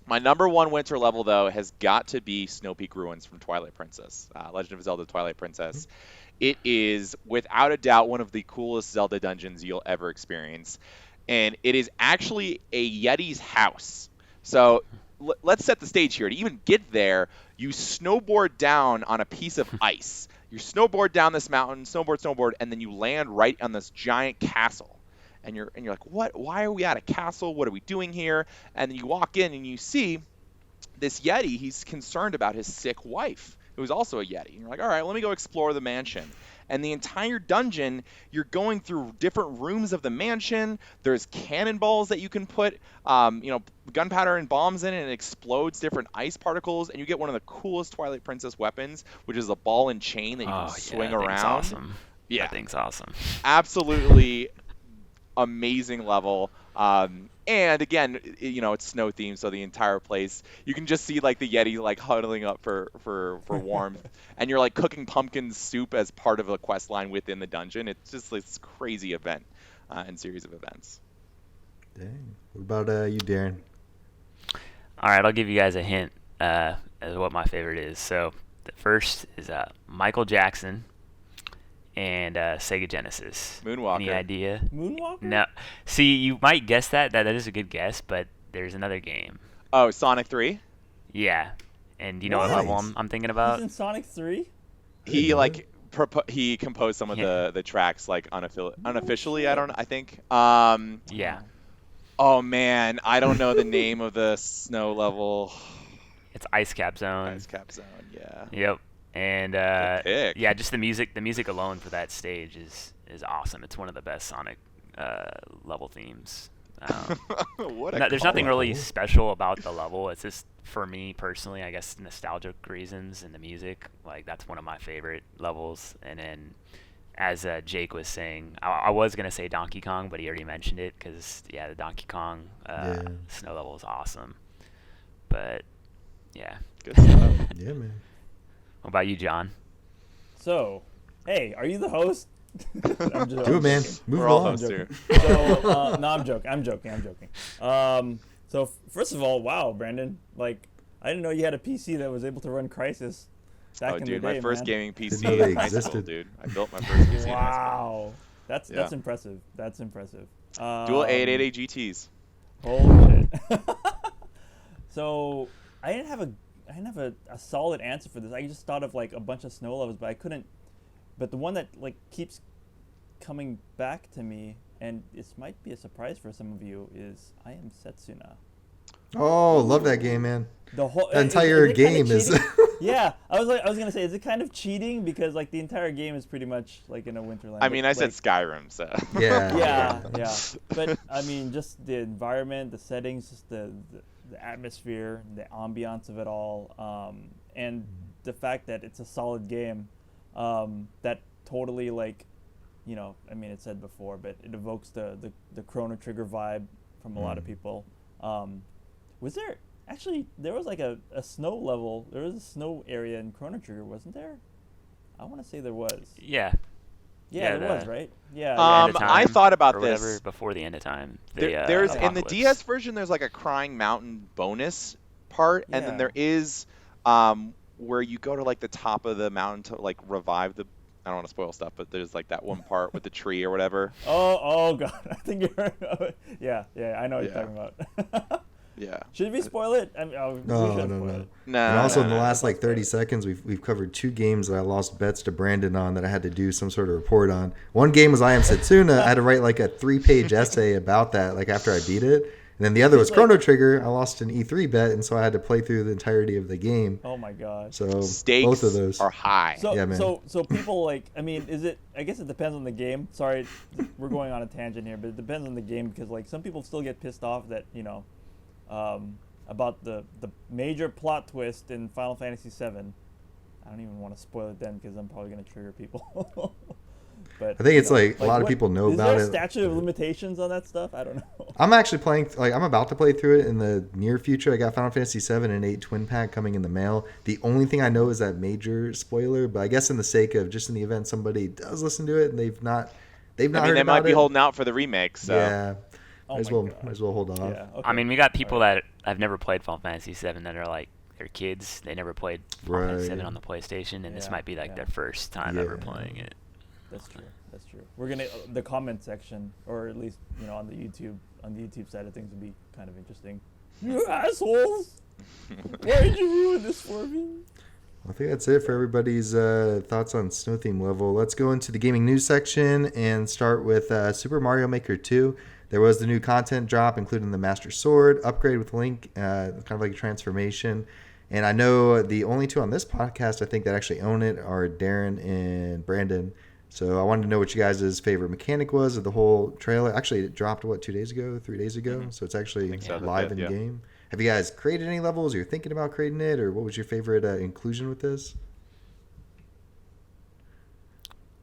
My number one winter level, though, has got to be Snow Peak Ruins from Twilight Princess, Legend of Zelda Twilight Princess. It is, without a doubt, one of the coolest Zelda dungeons you'll ever experience. And it is actually a Yeti's house. So let's set the stage here. To even get there, you snowboard down on a piece of ice. You snowboard down this mountain, snowboard, and then you land right on this giant castle. And you're like, what? Why are we at a castle? What are we doing here? And then you walk in and you see this Yeti. He's concerned about his sick wife, who's also a Yeti. And you're like, all right, let me go explore the mansion. And the entire dungeon, you're going through different rooms of the mansion. There's cannonballs that you can put, gunpowder and bombs in, and it explodes different ice particles. And you get one of the coolest Twilight Princess weapons, which is a ball and chain that you can swing around. Awesome. Yeah, that thing's awesome. Absolutely amazing level. And again, it's snow themed, so the entire place, you can just see like the Yeti like huddling up for warmth, and you're like cooking pumpkin soup as part of a quest line within the dungeon. It's just this crazy event and series of events. Dang. What about you, Darin? All right, I'll give you guys a hint as what my favorite is. So the first is Michael Jackson and Sega Genesis. Moonwalker. Any idea? Moonwalker? No. See, you might guess that. That is a good guess, but there's another game. Oh, Sonic 3? Yeah. And do you know what level I'm thinking about? He's in Sonic 3? He composed some of the tracks like unofficially. I think. Yeah. Oh man, I don't know the name of the snow level. It's Ice Cap Zone. Ice Cap Zone. Yeah. Yep. And yeah, just the music alone for that stage is awesome. It's one of the best Sonic level themes. There's nothing really special about the level. It's just, for me personally, I guess nostalgic reasons, and the music. Like, that's one of my favorite levels. And then as Jake was saying, I was gonna say Donkey Kong, but he already mentioned it because yeah, the Donkey Kong Yeah. snow level is awesome. But yeah, Good stuff. Yeah, man. what about you, John? So, hey, are you the host? I'm just, Do I'm it, man. joking. Move We're all along. hosts here. So, no, I'm joking. So first of all, wow, Brandon, like I didn't know you had a PC that was able to run Crisis back Oh, in dude, the day, my first man. gaming PC know they in high school, existed. dude. I built my first PC in high Wow, that's Yeah. impressive. That's impressive. school. Dual 888 GTs. Holy shit. So I didn't have a solid answer for this. I just thought of like a bunch of snow levels, but I couldn't. But the one that like keeps coming back to me, and this might be a surprise for some of you, is I Am Setsuna. Oh, love that game, man. The whole The entire it kinda game is. cheating? Yeah, I was gonna say, is it kind of cheating because like the entire game is pretty much like in a winterland? I mean, I said like, Skyrim, so. Yeah. yeah. But I mean, just the environment, the settings, just the atmosphere, the ambiance of it all, and the fact that it's a solid game, that totally like, you know, I mean, it said before, but it evokes the Chrono Trigger vibe from a lot of people. Was there actually there was like a snow level? There was a snow area in Chrono Trigger, wasn't there? I want to say there was. Yeah. Yeah, Yeah, there was, right? Yeah. End of I time thought about or this. whatever before the end of time. There's in the apocalypse. DS version, there's like a crying mountain bonus part, and then Yeah. there is where you go to like the top of the mountain to like revive the. I don't want to spoil stuff, but there's like that one part with the tree or whatever. Oh God! I think you're. Yeah, I know what you're Yeah. talking about. Yeah. Should we spoil it? I mean, we No, shouldn't no, spoil no. it. No. And also in the no. last like 30 seconds, we've covered 2 games that I lost bets to Brandon on that I had to do some sort of report on. One game was I Am Setsuna. I had to write like a 3-page essay about that, like after I beat it. And then the other was It's like- Chrono Trigger. I lost an E3 bet, and so I had to play through the entirety of the game. Oh my God. So Stakes both of those. are high. So, Yeah, man. so people like. I mean, is it? I guess it depends on the game. Sorry, we're going on a tangent here, but it depends on the game because like some people still get pissed off that about the major plot twist in Final Fantasy VII. I don't even want to spoil it then because I'm probably gonna trigger people. But I think it's like a lot of what- people know is about there a it. statute of limitations on that stuff? I don't know. I'm actually playing, like, I'm about to play through it in the near future. I got Final Fantasy 7 and 8 Twin Pack coming in the mail. The only thing I know is that major spoiler, but I guess in the sake of just in the event somebody does listen to it and they've not I mean, heard they about might be it. holding out for the remake, so. Yeah. Oh might as my well God. might as well hold on. Yeah. Okay. I mean, we got people that have never played Final Fantasy VII that are like, they're kids. They never played Final Fantasy Right. VII on the PlayStation, and this Yeah, might be like yeah. their first time ever Yeah. playing it. That's true. That's true. We're gonna the comment section, or at least on the YouTube side of things, would be kind of interesting. You assholes! Why did you ruin this for me? I think that's it for everybody's thoughts on Snow Theme level. Let's go into the gaming news section and start with Super Mario Maker 2. There was the new content drop, including the Master Sword upgrade with Link, kind of like a transformation. And I know the only 2 on this podcast, I think, that actually own it are Darin and Brandon. So I wanted to know what you guys' favorite mechanic was of the whole trailer. Actually, it dropped, 2 days ago, 3 days ago? Mhm. So it's actually think so, live that's in it, yeah. game. Have you guys created any levels? You're thinking about creating it? Or what was your favorite inclusion with this?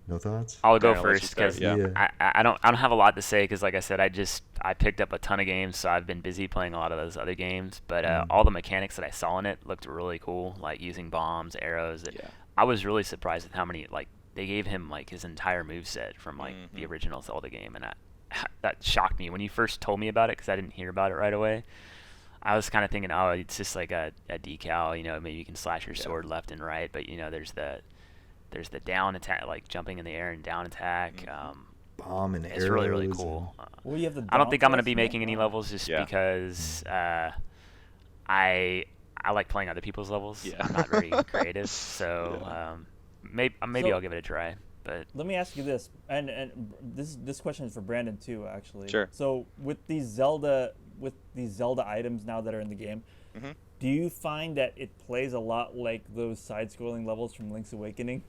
No thoughts? I'll go Darren, I'll let you first start, because yeah. I don't have a lot to say because like I said I picked up a ton of games, so I've been busy playing a lot of those other games, but all the mechanics that I saw in it looked really cool, like using bombs, arrows. Yeah. I was really surprised with how many, like, they gave him like his entire moveset from like the Mhm. original Zelda game, and that shocked me when you first told me about it because I didn't hear about it right away. I was kind of thinking, oh, it's just like a decal, maybe you can slash your Yeah. sword left and right, but there's the down attack, like jumping in the air and down attack. Mhm. Bomb and It's arrows. really, really cool. Well, you have the. I don't think I'm going to down be thrust, making any yeah. levels just Yeah. because I like playing other people's levels. Yeah. I'm not very creative, so Yeah. maybe So- I'll give it a try. But Let me ask you this, and this question is for Brandon too, actually. Sure. So with these Zelda items now that are in the game, Mhm. do you find that it plays a lot like those side-scrolling levels from Link's Awakening?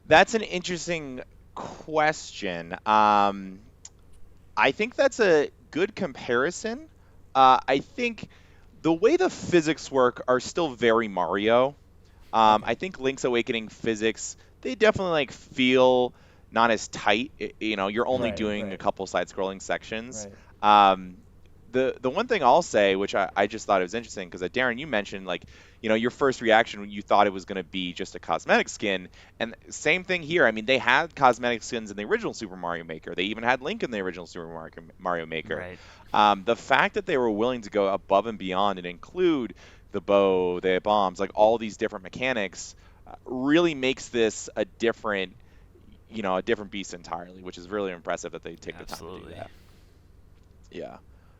That's an interesting question. I think that's a good comparison. I think the way the physics work are still very Mario. I think Link's Awakening physics, they definitely like feel not as tight. You're only Right, doing a right, couple side-scrolling sections. right. Um, the one thing I'll say, which I just thought it was interesting, because Darren, you mentioned like, your first reaction when you thought it was going to be just a cosmetic skin, and same thing here. I mean, they had cosmetic skins in the original Super Mario Maker. They even had Link in the original Mario Maker. Right. The fact that they were willing to go above and beyond and include the bow, the bombs, like all these different mechanics, really makes this a different beast entirely, which is really impressive that they take the time to do Absolutely. that. Yeah.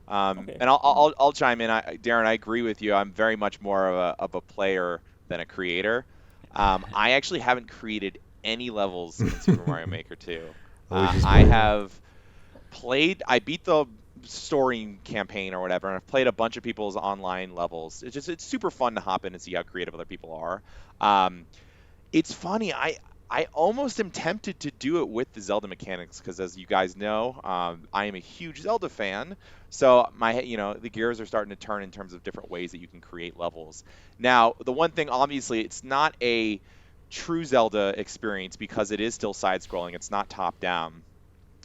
Okay. And I'll chime in. Darren, I agree with you. I'm very much more of a player than a creator. I actually haven't created any levels in Super Mario Maker 2. Oh, just I playing. have I beat the story campaign or whatever, and I've played a bunch of people's online levels. It's super fun to hop in and see how creative other people are. It's funny. I almost am tempted to do it with the Zelda mechanics because, as you guys know, I am a huge Zelda fan. So the gears are starting to turn in terms of different ways that you can create levels. Now, the one thing, obviously, it's not a true Zelda experience because it is still side-scrolling. It's not top-down.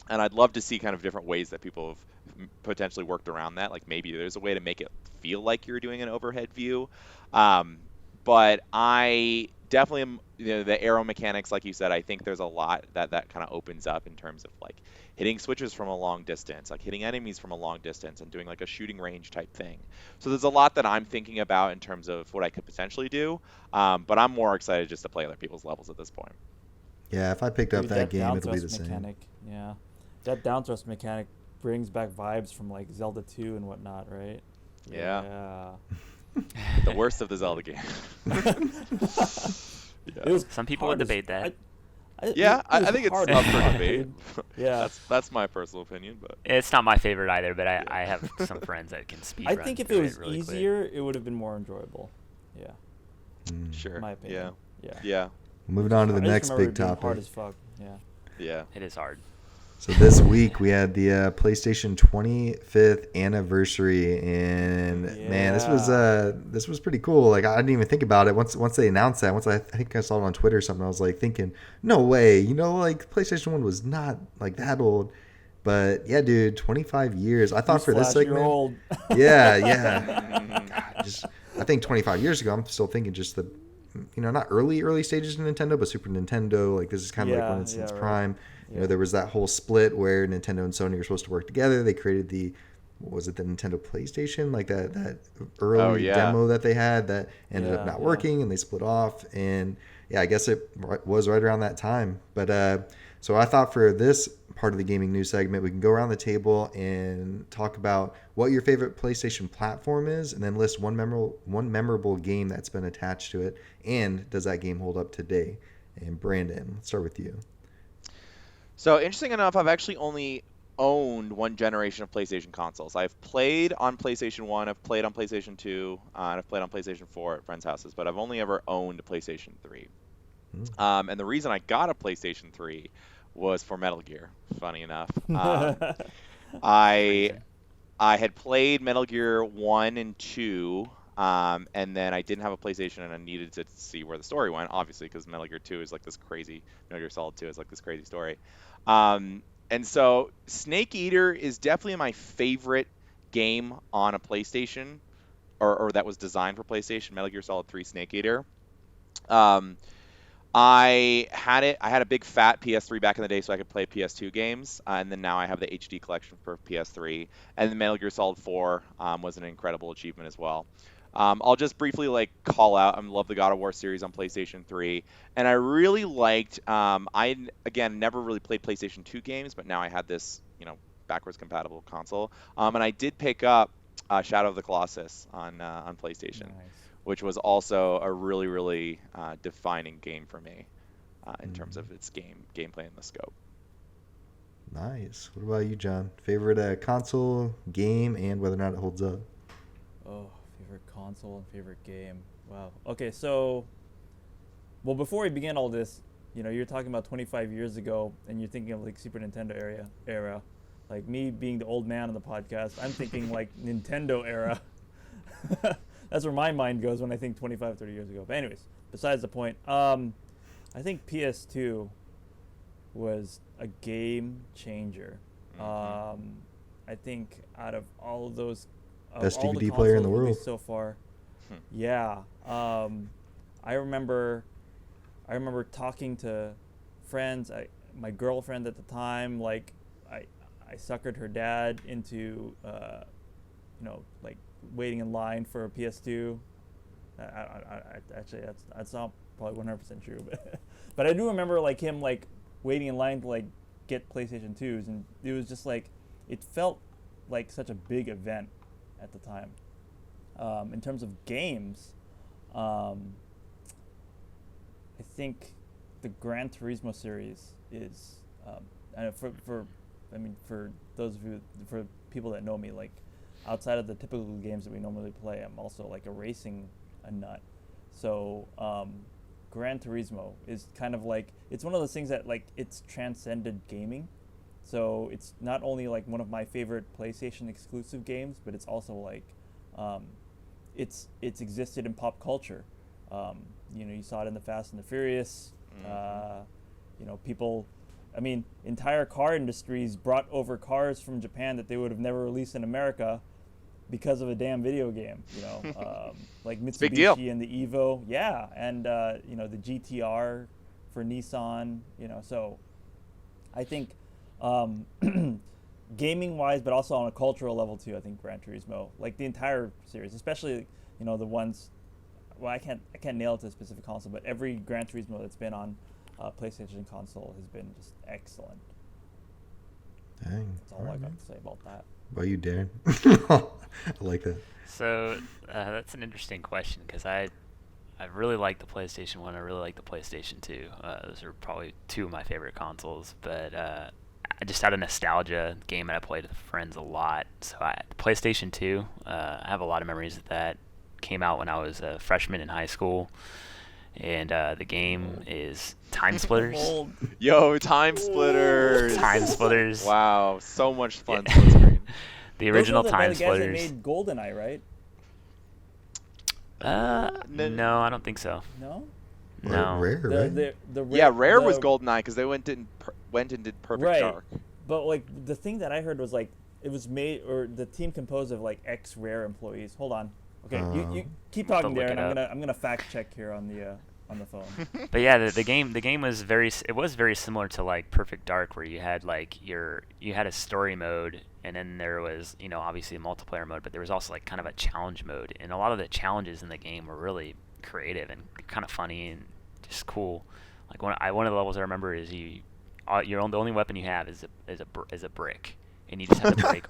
And I'd love to see kind of different ways that people have potentially worked around that. Like maybe there's a way to make it feel like you're doing an overhead view. But I definitely am, the arrow mechanics, like you said, I think there's a lot that kind of opens up in terms of like hitting switches from a long distance, like hitting enemies from a long distance and doing like a shooting range type thing. So there's a lot that I'm thinking about in terms of what I could potentially do. But I'm more excited just to play other people's levels at this point. Yeah, if I picked up Dude, that that game, down it'll be thrust the same. mechanic, yeah. That down thrust mechanic brings back vibes from like Zelda 2 and whatnot, right? Yeah. The worst of the Zelda game. It was Some people would hard as- debate that. I think it's hard up as for fuck, debate. dude. Yeah. That's my personal opinion, but It's not my favorite either, but I have some friends that can speed I run think if through it was really quick. easier, it would have been more enjoyable. Yeah, sure. in my opinion. Yeah. Yeah. Moving on to the I just next remember big it being topic. hard as fuck. Yeah. Yeah. It is hard. So this week we had the PlayStation 25th anniversary, and man, this was pretty cool. Like I didn't even think about it once they announced that. Once I think I saw it on Twitter or something, I was like thinking, no way, like PlayStation 1 was not like that old. But yeah, dude, 25 years. I thought for this Newsflash, segment, you're old. yeah. God, I think 25 years ago, I'm still thinking just the, not early stages of Nintendo, but Super Nintendo. Like this is kind of like when it's in its right. prime. There was that whole split where Nintendo and Sony were supposed to work together. They created the Nintendo PlayStation, like that early demo that they had that ended up not working, and they split off. And yeah, I guess it was right around that time. But so I thought for this part of the gaming news segment, we can go around the table and talk about what your favorite PlayStation platform is, and then list one memorable game that's been attached to it, and does that game hold up today? And Brandon, let's start with you. So interesting enough, I've actually only owned one generation of PlayStation consoles. I've played on PlayStation 1, I've played on PlayStation 2, and I've played on PlayStation 4 at friends' houses, but I've only ever owned a PlayStation 3. And the reason I got a PlayStation 3 was for Metal Gear, funny enough. I had played Metal Gear 1 and 2, and then I didn't have a PlayStation, and I needed to see where the story went, obviously, because Metal Gear 2 is like this crazy, Metal Gear Solid 2 is like this crazy story. And so Snake Eater is definitely my favorite game on a PlayStation, or that was designed for PlayStation, Metal Gear Solid 3 Snake Eater. I had a big fat PS3 back in the day so I could play PS2 games, and then now I have the HD collection for PS3, and the Metal Gear Solid 4 was an incredible achievement as well. I'll just briefly call out, I love the God of War series on PlayStation 3, and I really liked, I again never really played PlayStation 2 games, but now I had this backwards compatible console, and I did pick up Shadow of the Colossus on PlayStation. Nice. Which was also a really, really defining game for me in terms of its gameplay and the scope. Nice. What about you, John? Favorite console, game, and whether or not it holds up? Oh, favorite console and favorite game. Wow. Okay, so, well, before we begin all this, you're talking about 25 years ago, and you're thinking of Super Nintendo era. Like me being the old man on the podcast, I'm thinking like Nintendo era. That's where my mind goes when I think 25, 30 years ago. But anyways, besides the point, I think PS2 was a game changer. I think out of all of those, Best all DVD player in the consoles world. released so far, yeah. I remember talking to friends. My girlfriend at the time, like I suckered her dad into, like waiting in line for a PS2. Actually, that's not probably 100% true, but I do remember like him like waiting in line to like get PlayStation 2s, and it was just like it felt like such a big event at the time. In terms of games, I think the Gran Turismo series is, for those of you, for people that know me, like outside of the typical games that we normally play, I'm also like a nut. So Gran Turismo is kind of like, it's one of those things that like it's transcended gaming. So it's not only like one of my favorite PlayStation exclusive games, but it's also like it's existed in pop culture. You saw it in the Fast and the Furious. People, entire car industries brought over cars from Japan that they would have never released in America because of a damn video game. Like Big deal. Mitsubishi and the Evo, yeah, and the GTR for Nissan. So I think gaming wise, but also on a cultural level too, I think Gran Turismo, like the entire series, especially the ones. Well, I can't nail it to a specific console, but every Gran Turismo that's been on PlayStation console has been just excellent. Dang. That's all I got to say about that. What about you, Darren? I like that. So that's an interesting question because I really like the PlayStation 1. I really like the PlayStation 2. Those are probably two of my favorite consoles. But I just out of nostalgia, game that I played with friends a lot. So PlayStation 2, I have a lot of memories of that. Came out when I was a freshman in high school. And the game is Time Splitters. Yo, Time Splitters. Time Splitters. Wow, so much fun split screen. The original Those are Time the guys that Splitters. made GoldenEye, right? No, I don't think so. No. No. Rare, right? Rare was GoldenEye because they went and did Perfect right. Dark. But like the thing that I heard was like it was made, or the team composed of like ex-Rare employees. Hold on. Okay, you keep talking, look Darren. it up. I'm gonna fact check here on the phone. But yeah, the game was very similar to like Perfect Dark, where you had like you had a story mode, and then there was obviously a multiplayer mode, but there was also like kind of a challenge mode, and a lot of the challenges in the game were really creative and kind of funny and just cool. Like one of the levels I remember is the only weapon you have is a brick, and you just have to break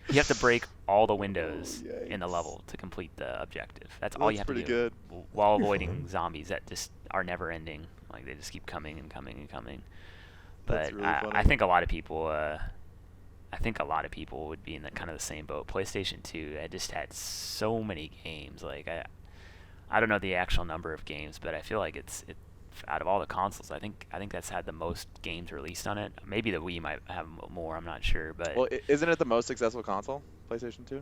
you have to break all the windows in the level to complete the objective. That's all you have to do. Good. While avoiding zombies that just are never ending. Like they just keep coming and coming and coming. But Really funny. I think a lot of people would be in kind of the same boat. PlayStation 2, I just had so many games. Like I don't know the actual number of games, but I feel like it's out of all the consoles, I think that's had the most games released on it. Maybe the Wii might have more. I'm not sure, but Well, isn't it the most successful console, PlayStation 2?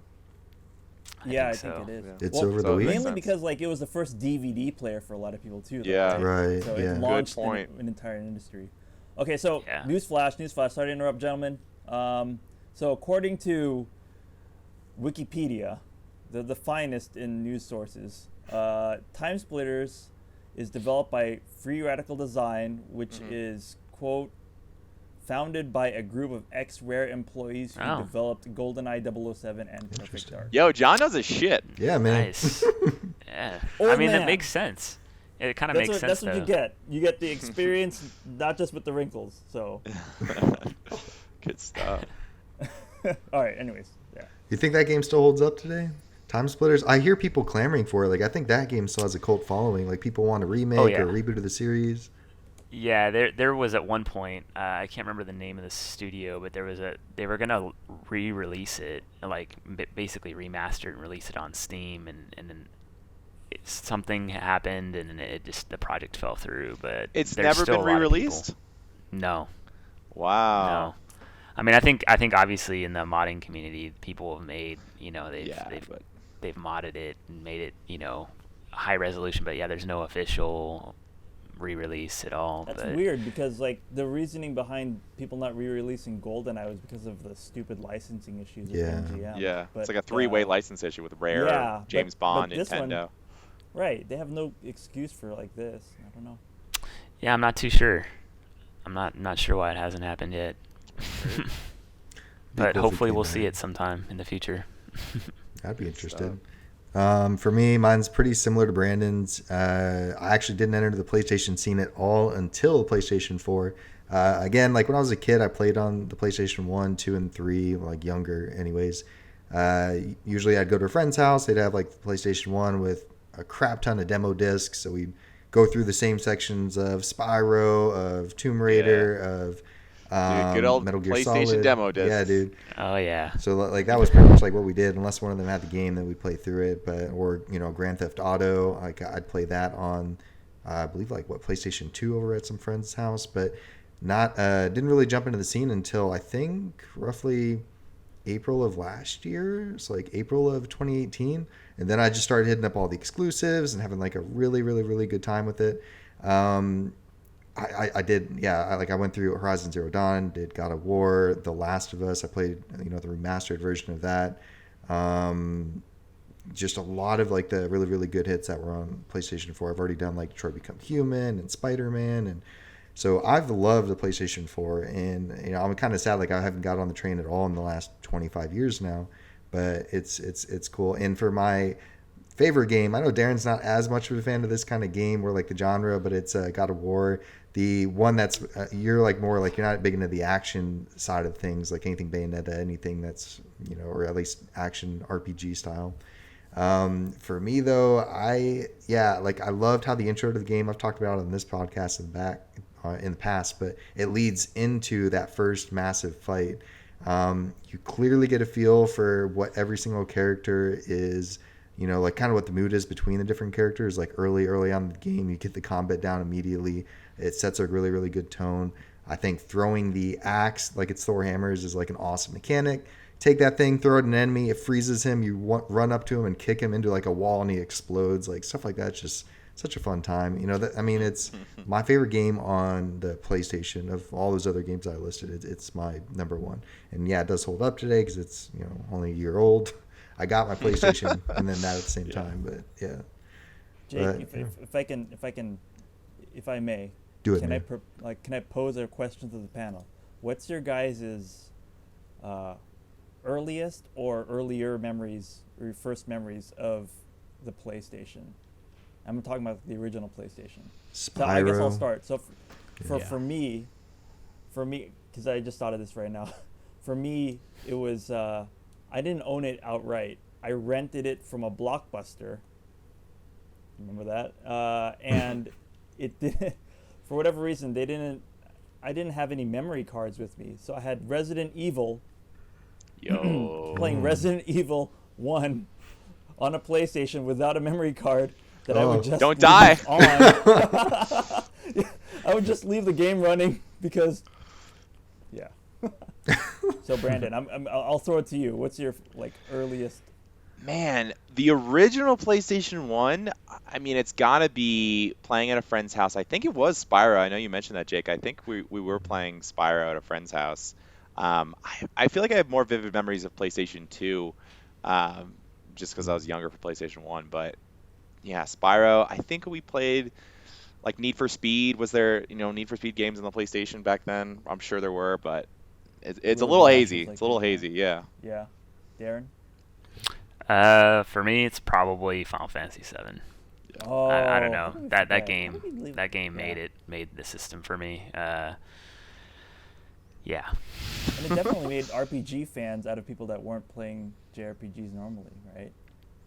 I so. think it is. Yeah. It's over the so Wii? Mainly because like it was the first DVD player for a lot of people too. Though, Yeah. Right, So yeah. it launched Good point. an entire industry. Okay, so Yeah. newsflash. Sorry to interrupt, gentlemen. So according to Wikipedia, the finest in news sources, Time Splitters is developed by Free Radical Design, which is, quote, founded by a group of ex-Rare employees who developed GoldenEye 007 and Perfect Dark. Yo, John knows his shit. Yeah, man. Nice. Yeah. Old I mean, man. That makes sense. It kind of makes sense, That's what though. you get. You get the experience, not just with the wrinkles. So, Good stuff. all right. Anyways, yeah. You think that game still holds up today? Time Splitters? I hear people clamoring for it. Like, I think that game still has a cult following. Like, people want a remake or a reboot of the series. Yeah, there was at one point, I can't remember the name of the studio, but they were gonna re-release it, like basically remaster it and release it on Steam, and then something happened and the project fell through. But It's there's never still been a lot of re-released? people- No. Wow. No. I mean, I think obviously in the modding community, people have made, they've modded it and made it, high resolution. But yeah, there's no official re-release at all. That's but weird because like the reasoning behind people not re-releasing GoldenEye was because of the stupid licensing issues with Yeah. MGM. Yeah, But, it's like a three-way license issue with Rare, yeah, James but Bond, this one- Nintendo. Right, they have no excuse for like this. I don't know. yeah, I'm not too sure. I'm not sure why it hasn't happened yet. But hopefully we'll see it sometime in the future. I'd be interested. For me, mine's pretty similar to Brandon's. I actually didn't enter the PlayStation scene at all until PlayStation 4. Again, like when I was a kid, I played on the PlayStation 1, 2, and 3, like younger anyways. Usually I'd go to a friend's house. They'd have like the PlayStation 1 with a crap ton of demo discs. So we'd go through the same sections of Spyro, of Tomb Raider, of Dude, good old Metal Gear PlayStation Solid. demo discs. Yeah, dude. Oh yeah. So like that was pretty much like what we did. Unless one of them had the game, then we'd play through it. But or Grand Theft Auto, like I'd play that on, I believe like PlayStation 2 over at some friend's house. But not didn't really jump into the scene until I think roughly April of last year. So like April of 2018, and then I just started hitting up all the exclusives and having like a really really really good time with it. I did, yeah. I went through Horizon Zero Dawn, did God of War, The Last of Us. I played, the remastered version of that. Just a lot of like the really, really good hits that were on PlayStation 4. I've already done like Detroit Become Human and Spider-Man, and so I've loved the PlayStation 4. And I'm kind of sad like I haven't got on the train at all in the last 25 years now, but it's cool. And for my favorite game, I know Darin's not as much of a fan of this kind of game or like the genre, but it's God of War. The one that's you're like more like you're not big into the action side of things, like anything Bayonetta, anything that's or at least action RPG style. For me though, I loved how the intro to the game, I've talked about it on this podcast in the past, but it leads into that first massive fight. You clearly get a feel for what every single character is. Like kind of what the mood is between the different characters. Like early on in the game, you get the combat down immediately. It sets a really, really good tone. I think throwing the axe like it's Thor hammers is like an awesome mechanic. Take that thing, throw it at an enemy, it freezes him. You run up to him and kick him into like a wall, and he explodes. Like stuff like that's just such a fun time. It's my favorite game on the PlayStation of all those other games I listed. It's my number one, and yeah, it does hold up today because it's only a year old. I got my PlayStation and then that at the same time, but yeah. Jake, if I may, do it. Can man. can I pose a question to the panel? What's your guys' earliest or earlier memories or your first memories of the PlayStation? I'm talking about the original PlayStation. Spyro. So I guess I'll start. So Yeah. for me, because I just thought of this right now. For me, it was I didn't own it outright. I rented it from a Blockbuster. Remember that? And it didn't, for whatever reason, I didn't have any memory cards with me. So I had Resident Evil, playing Resident Evil 1 on a PlayStation without a memory card that I would just Don't die. on. I would just leave the game running because, yeah. So Brandon, I'll throw it to you. What's your earliest? Man, the original PlayStation 1, it's got to be playing at a friend's house. I think it was Spyro. I know you mentioned that, Jake. I think we were playing Spyro at a friend's house. I feel like I have more vivid memories of PlayStation 2 just because I was younger for PlayStation 1. But, yeah, Spyro. I think we played, like, Need for Speed. Was there, Need for Speed games on the PlayStation back then? I'm sure there were, but it's a little hazy. It's a little hazy, yeah. Yeah. Darin? For me, it's probably Final Fantasy VII. Oh, I don't know. how did we That forget? game How did we leave- that game yeah. made the system for me. Yeah. And it definitely made RPG fans out of people that weren't playing JRPGs normally, right?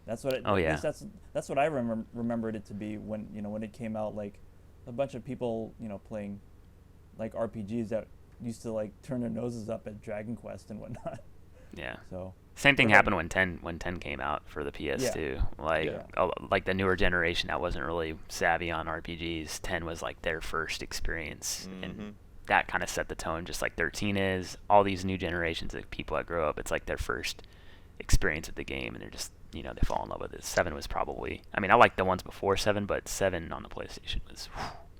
That's what. Oh, yeah. At least that's what I remembered it to be when when it came out. Like a bunch of people playing like RPGs that used to like turn their noses up at Dragon Quest and whatnot. Yeah. So Same thing Go ahead. happened when 10 came out for the PS2. Yeah. Like the newer generation that wasn't really savvy on RPGs, 10 was like their first experience, and that kind of set the tone, just like 13 is. All these new generations of people that grow up, it's like their first experience with the game, and they're just they fall in love with it. 7 was probably, I like the ones before 7, but 7 on the PlayStation was.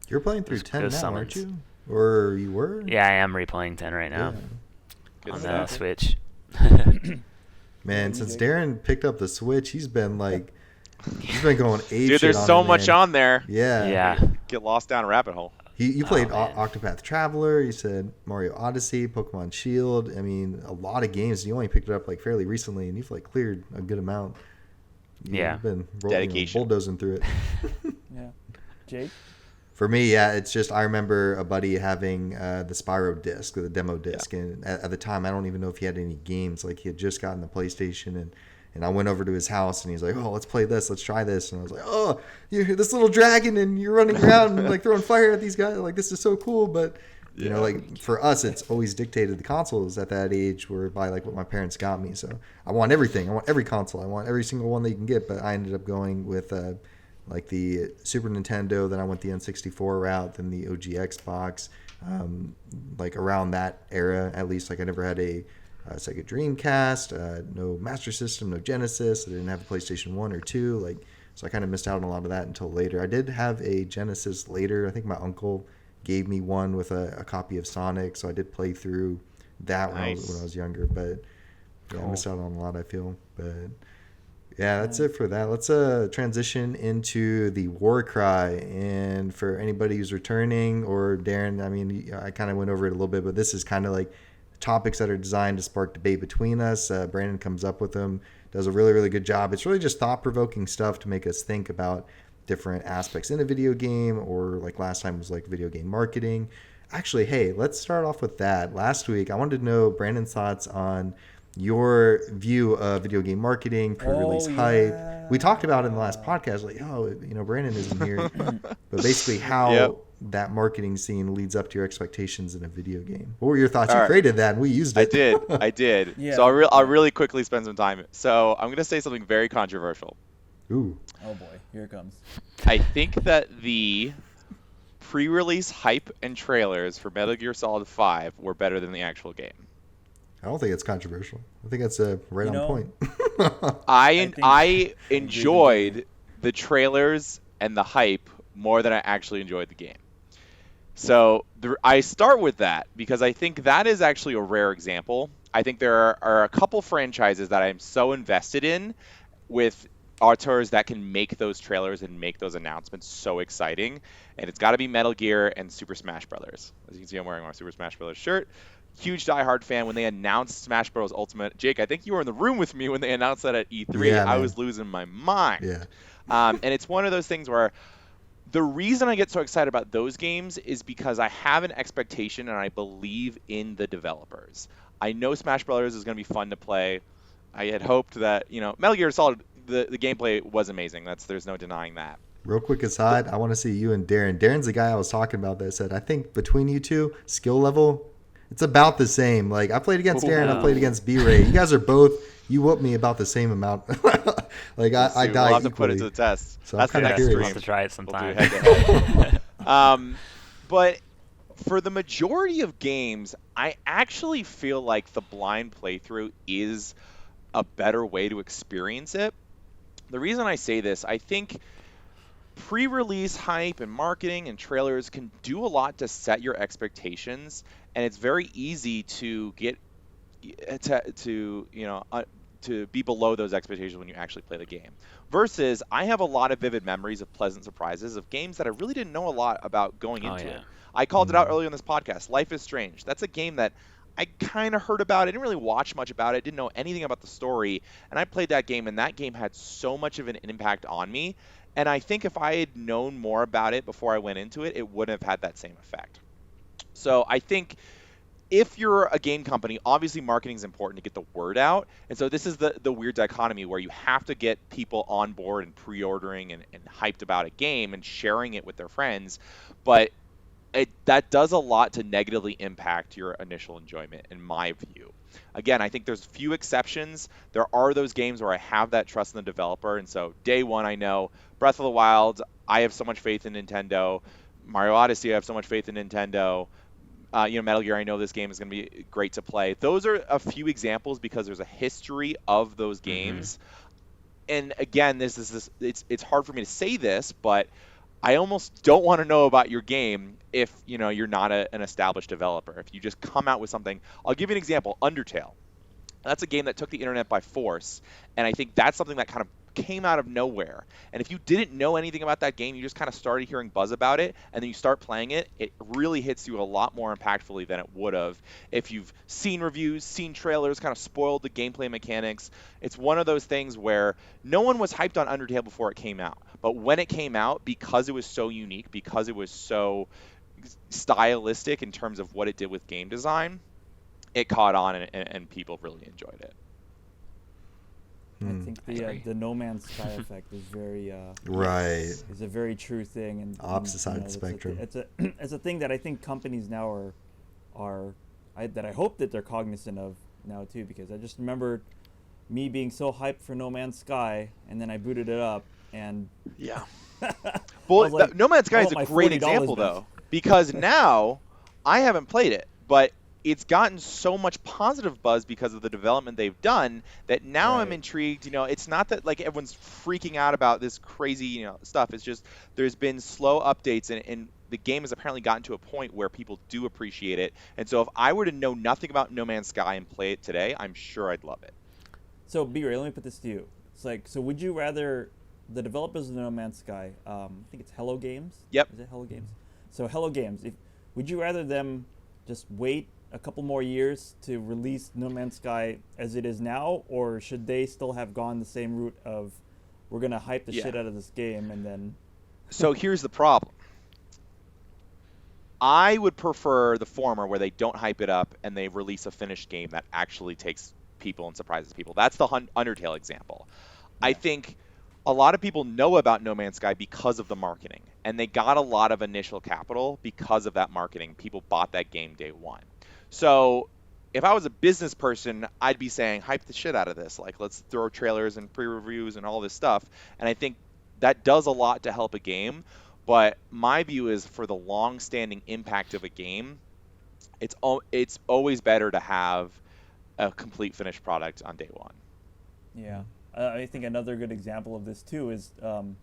You're playing through those 10 now, summons. aren't you? Or you were? Yeah, I am replaying 10 right now Good on stuff. the Switch. Man, you since dig? Darin picked up the Switch, he's been going ape Dude, shit there's on so it, much man. on there. Yeah. Yeah. Get lost down a rabbit hole. You played man. Octopath Traveler. You said Mario Odyssey, Pokemon Shield. I mean, a lot of games. You only picked it up like fairly recently, and you've like cleared a good amount. Yeah. You've been Dedication. bulldozing through it. Yeah. Jake? For me, yeah, it's just I remember a buddy having the Spyro disc, the demo disc, and at the time I don't even know if he had any games. Like he had just gotten the PlayStation, and I went over to his house and he's like, "Oh, let's play this, let's try this," and I was like, "Oh, you're this little dragon and you're running around and like throwing fire at these guys. Like this is so cool." But you know, like for us, it's always dictated the consoles at that age were by like what my parents got me. So I want everything. I want every console. I want every single one that you can get. But I ended up going with like the Super Nintendo, then I went the N64 route, then the OG Xbox. Like around that era, at least, like I never had a Sega Dreamcast, no Master System, no Genesis. I didn't have a PlayStation 1 or 2. Like, so I kind of missed out on a lot of that until later. I did have a Genesis later. I think my uncle gave me one with a copy of Sonic, so I did play through that when I was younger. But yeah, I missed out on a lot, I feel. But yeah, that's it for that. Let's transition into the war cry. And for anybody who's returning, or Darin, I mean, I kind of went over it a little bit, but this is kind of like topics that are designed to spark debate between us. Brandon comes up with them, does a really, really good job. It's really just thought-provoking stuff to make us think about different aspects in a video game, or like last time was like video game marketing. Actually, hey, let's start off with that. Last week, I wanted to know Brandon's thoughts on your view of video game marketing, pre-release hype. We talked about it in the last podcast, like, oh, you know, Brandon isn't here, but basically how that marketing scene leads up to your expectations in a video game. What were your thoughts? You created that, and we used it. I did. Yeah. So I'll really quickly spend some time. So I'm going to say something very controversial. Ooh. Oh boy, here it comes. I think that the pre-release hype and trailers for Metal Gear Solid 5 were better than the actual game. I don't think it's controversial. I think that's right on point. I enjoyed the trailers and the hype more than I actually enjoyed the game. So I start with that because I think that is actually a rare example. I think there are a couple franchises that I'm so invested in with auteurs that can make those trailers and make those announcements so exciting. And it's got to be Metal Gear and Super Smash Brothers. As you can see, I'm wearing my Super Smash Brothers shirt. Huge diehard fan. When they announced Smash Bros. Ultimate, Jake, I think you were in the room with me when they announced that at E3. Yeah, I was losing my mind. Yeah. And it's one of those things where the reason I get so excited about those games is because I have an expectation and I believe in the developers. I know Smash Brothers is going to be fun to play. I had hoped that, you know, Metal Gear Solid, the gameplay was amazing. There's no denying that. Real quick aside, I want to see you and Darin. Darin's the guy I was talking about that said, I think between you two, skill level, it's about the same. Like, I played against Darin, I played against B-Ray. You guys are both, you whooped me about the same amount. Like, I die We'll have to equally. put it to the test. So That's I'm the kinda next curious. We'll stream. have to try it We'll sometime. do head-to-head. But for the majority of games, I actually feel like the blind playthrough is a better way to experience it. The reason I say this, I think pre-release hype and marketing and trailers can do a lot to set your expectations, and it's very easy to get to be below those expectations when you actually play the game. Versus, I have a lot of vivid memories of pleasant surprises of games that I really didn't know a lot about going into it. I called it out earlier in this podcast. Life is Strange. That's a game that I kind of heard about. I didn't really watch much about it. Didn't know anything about the story. And I played that game, and that game had so much of an impact on me. And I think if I had known more about it before I went into it, it wouldn't have had that same effect. So I think if you're a game company, obviously marketing is important to get the word out. And so this is the weird dichotomy where you have to get people on board and pre-ordering and hyped about a game and sharing it with their friends. But that does a lot to negatively impact your initial enjoyment, in my view. Again, I think there's few exceptions. There are those games where I have that trust in the developer. And so day one, I know Breath of the Wild, I have so much faith in Nintendo. Mario Odyssey, I have so much faith in Nintendo. Metal Gear, I know this game is going to be great to play. Those are a few examples because there's a history of those games. And again, it's hard for me to say this, but I almost don't want to know about your game if, you're not an established developer. If you just come out with something. I'll give you an example, Undertale. That's a game that took the internet by force, and I think that's something that kind of came out of nowhere. And if you didn't know anything about that game, you just kind of started hearing buzz about it, and then you start playing it, it really hits you a lot more impactfully than it would have if you've seen reviews, seen trailers, kind of spoiled the gameplay mechanics. It's one of those things where no one was hyped on Undertale before it came out, but when it came out, because it was so unique, because it was so stylistic in terms of what it did with game design, it caught on, and people really enjoyed it. I think the No Man's Sky effect is very right. is a very true thing, and opposite side of the spectrum. It's a thing that I think companies now that I hope that they're cognizant of now too, because I just remember me being so hyped for No Man's Sky, and then I booted it up, and yeah. Well, like, No Man's Sky is a great example though, because now I haven't played it, but it's gotten so much positive buzz because of the development they've done that now I'm intrigued. It's not that like everyone's freaking out about this crazy, stuff. It's just there's been slow updates, and the game has apparently gotten to a point where people do appreciate it. And so if I were to know nothing about No Man's Sky and play it today, I'm sure I'd love it. So, B-Ray, let me put this to you. It's like, so would you rather the developers of No Man's Sky, I think it's Hello Games? Yep. Is it Hello Games? So Hello Games, would you rather them just wait a couple more years to release No Man's Sky as it is now, or should they still have gone the same route of we're gonna hype the shit out of this game and then? So here's the problem. I would prefer the former, where they don't hype it up and they release a finished game that actually takes people and surprises people. That's the Undertale example. Yeah. I think a lot of people know about No Man's Sky because of the marketing, and they got a lot of initial capital because of that marketing. People bought that game day one. So if I was a business person, I'd be saying, hype the shit out of this. Like, let's throw trailers and pre-reviews and all this stuff. And I think that does a lot to help a game. But my view is, for the long-standing impact of a game, it's always better to have a complete finished product on day one. Yeah. I think another good example of this, too, is, I don't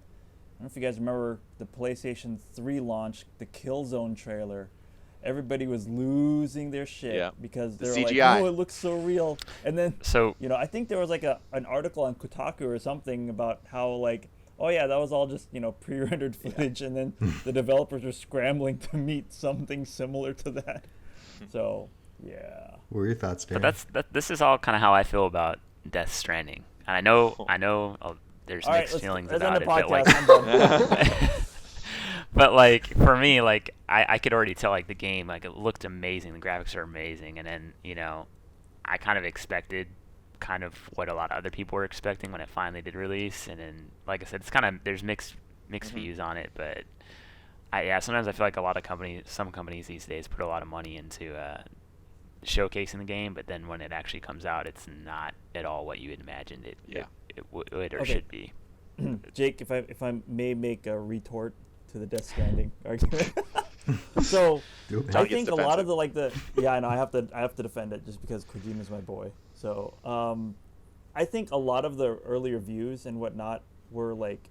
know if you guys remember the PlayStation 3 launch, the Killzone trailer. Everybody was losing their shit because they were like, "Oh, it looks so real." And then, I think there was like an article on Kotaku or something about how like, oh yeah, that was all just pre-rendered footage, and then the developers were scrambling to meet something similar to that. So yeah. What were your thoughts, Darin? But this is all kind of how I feel about Death Stranding, and I know there's mixed feelings about it, but like. But like for me, like I could already tell like the game, like it looked amazing, the graphics are amazing, and then I kind of expected kind of what a lot of other people were expecting when it finally did release, and then like I said, it's kind of there's mixed views on it, but sometimes I feel like some companies these days put a lot of money into showcasing the game, but then when it actually comes out, it's not at all what you had imagined it would or should be. Jake, if I may make a retort to the Death Stranding argument. So I think a lot of I know I have to defend it just because Kojima's my boy. So I think a lot of the earlier views and whatnot were like,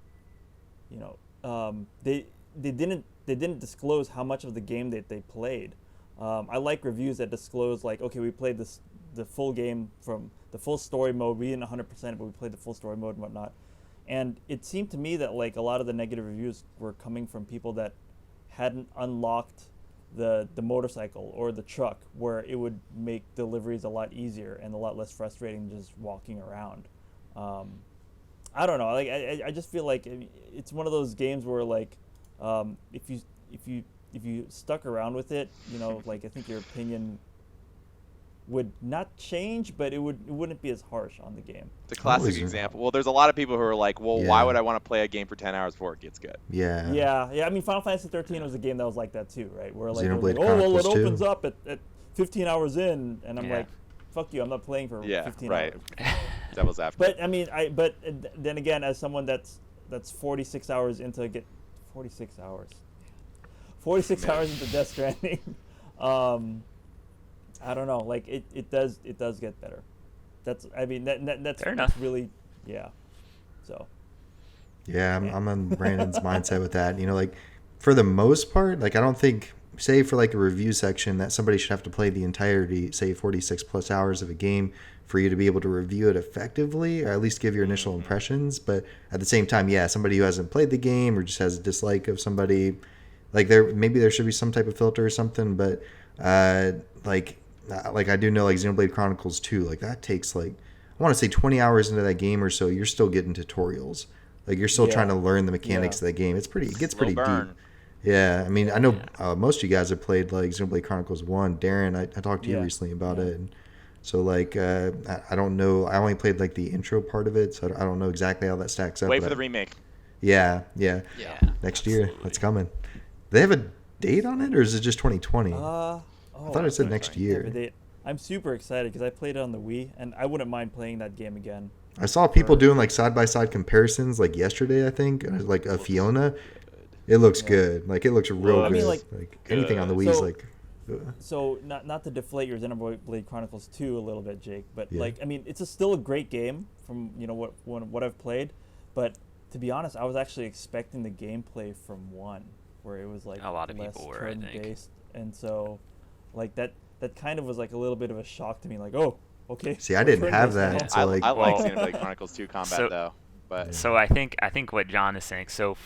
they didn't disclose how much of the game that they played. I like reviews that disclose like, okay, we played the full game from the full story mode. We didn't 100%, but we played the full story mode and whatnot. And it seemed to me that like a lot of the negative reviews were coming from people that hadn't unlocked the motorcycle or the truck, where it would make deliveries a lot easier and a lot less frustrating just walking around. I don't know. Like I just feel like it's one of those games where like if you stuck around with it, like I think your opinion would not change, but it wouldn't be as harsh on the game. It's a classic example. Well, there's a lot of people who are like, well, why would I want to play a game for 10 hours before it gets good? Yeah. I mean, Final Fantasy 13 was a game that was like that too, right? Where like, Xenoblade it opens up at 15 hours in, and I'm like, fuck you, I'm not playing for 15 hours. Devil's advocate. But I mean, but then again, as someone that's 46 hours into 46 hours into Death Stranding, I don't know. Like it does get better. That's fair enough. Really, yeah. So Yeah, I'm on Brandon's mindset with that. You know, like for the most part, like I don't think, say for like a review section, that somebody should have to play the entirety, say 46 plus hours of a game for you to be able to review it effectively, or at least give your initial impressions. But at the same time, yeah, somebody who hasn't played the game or just has a dislike of somebody, like there should be some type of filter or something. But uh, like I do know like Xenoblade Chronicles 2, like that takes like I want to say 20 hours into that game or so, you're still getting tutorials. Like you're still trying to learn the mechanics of the game. It gets pretty deep. Yeah, I mean, I know most of you guys have played like Xenoblade Chronicles 1. Darin, I talked to you recently about it. And so like I don't know. I only played like the intro part of it, so I don't know exactly how that stacks up. Wait for the remake. Yeah. Next absolutely. year, that's coming. They have a date on it, or is it just 2020? I thought it said next year. I'm super excited because I played it on the Wii, and I wouldn't mind playing that game again. I saw people doing like side-by-side comparisons like yesterday, I think, like a Fiona. It looks good. Like it looks real good. I mean, like anything on the Wii is like. So not to deflate your Xenoblade Chronicles 2 a little bit, Jake, but like I mean, it's still a great game from what I've played, but to be honest, I was actually expecting the gameplay from 1, where it was like a lot of less people were, I think. turn-based, and so like that kind of was like a little bit of a shock to me. Like, oh, okay. See, I didn't have that. So I like, like Xenoblade Chronicles 2 combat though, but so I think what John is saying. So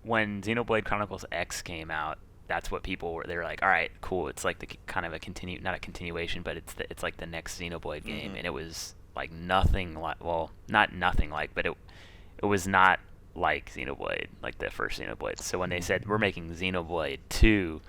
when Xenoblade Chronicles X came out, that's what people were. They were like, all right, cool. It's like the kind of not a continuation, but it's like the next Xenoblade game, and it was like nothing like, well, not nothing like, but it was not like Xenoblade, like the first Xenoblade. So when they said we're making Xenoblade 2.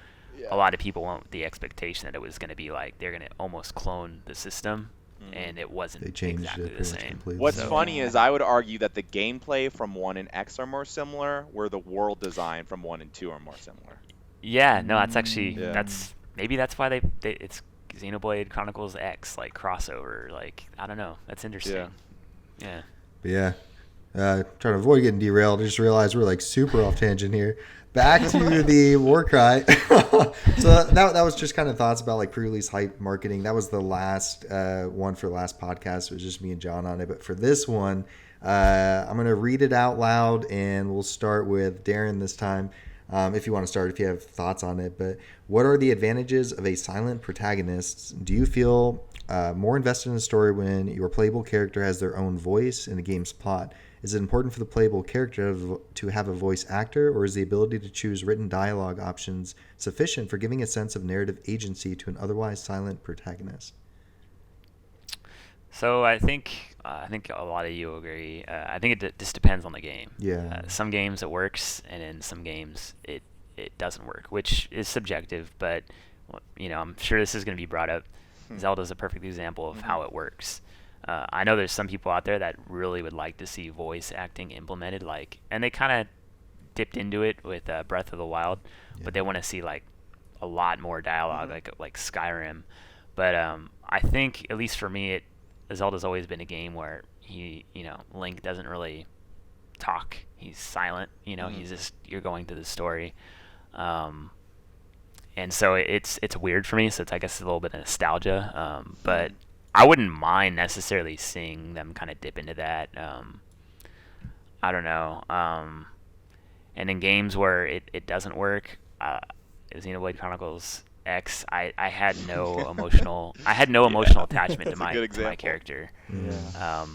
A lot of people went with the expectation that it was going to be like they're going to almost clone the system, and it wasn't they changed exactly it the same. What's funny is I would argue that the gameplay from 1 and X are more similar, where the world design from 1 and 2 are more similar. Yeah, no, that's actually that's why they it's Xenoblade Chronicles X like crossover. Like I don't know, that's interesting. Yeah. But yeah, trying to avoid getting derailed. I just realized we're like super off tangent here. Back to the Warcry. So that was just kind of thoughts about like pre-release hype marketing. That was the last one for the last podcast. It was just me and John on it. But for this one, I'm going to read it out loud, and we'll start with Darin this time. If you want to start, if you have thoughts on it. But what are the advantages of a silent protagonist? Do you feel more invested in the story when your playable character has their own voice in the game's plot? Is it important for the playable character to have a voice actor, or is the ability to choose written dialogue options sufficient for giving a sense of narrative agency to an otherwise silent protagonist? So I think a lot of you agree. I think it just depends on the game. Yeah. Some games it works, and in some games it doesn't work, which is subjective. But I'm sure this is going to be brought up. Zelda's a perfect example of how it works. I know there's some people out there that really would like to see voice acting implemented, and they kind of dipped into it with Breath of the Wild, but they want to see like a lot more dialogue, like Skyrim. But I think, at least for me, Zelda's always been a game where Link doesn't really talk. He's silent. He's just, you're going through the story. And so it's weird for me. So it's, I guess, a little bit of nostalgia. But I wouldn't mind necessarily seeing them kind of dip into that. I don't know. And in games where it doesn't work, Xenoblade Chronicles X, I had no emotional attachment to my character. Yeah.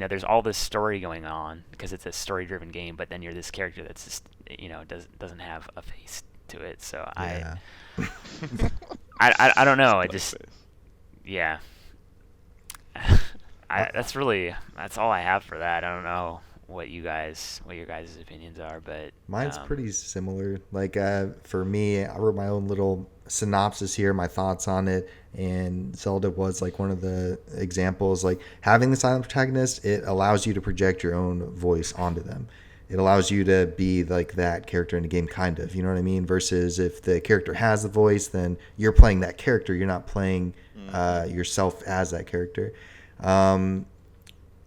There's all this story going on because it's a story-driven game, but then you're this character that's just doesn't have a face to it. So I don't know. That's all I have for that. I don't know what your guys' opinions are, but mine's pretty similar. Like for me, I wrote my own little synopsis here, my thoughts on it, and Zelda was like one of the examples. Like having the silent protagonist, it allows you to project your own voice onto them. It allows you to be like that character in the game, kind of, you know what I mean? Versus if the character has the voice, then you're playing that character. You're not playing yourself as that character.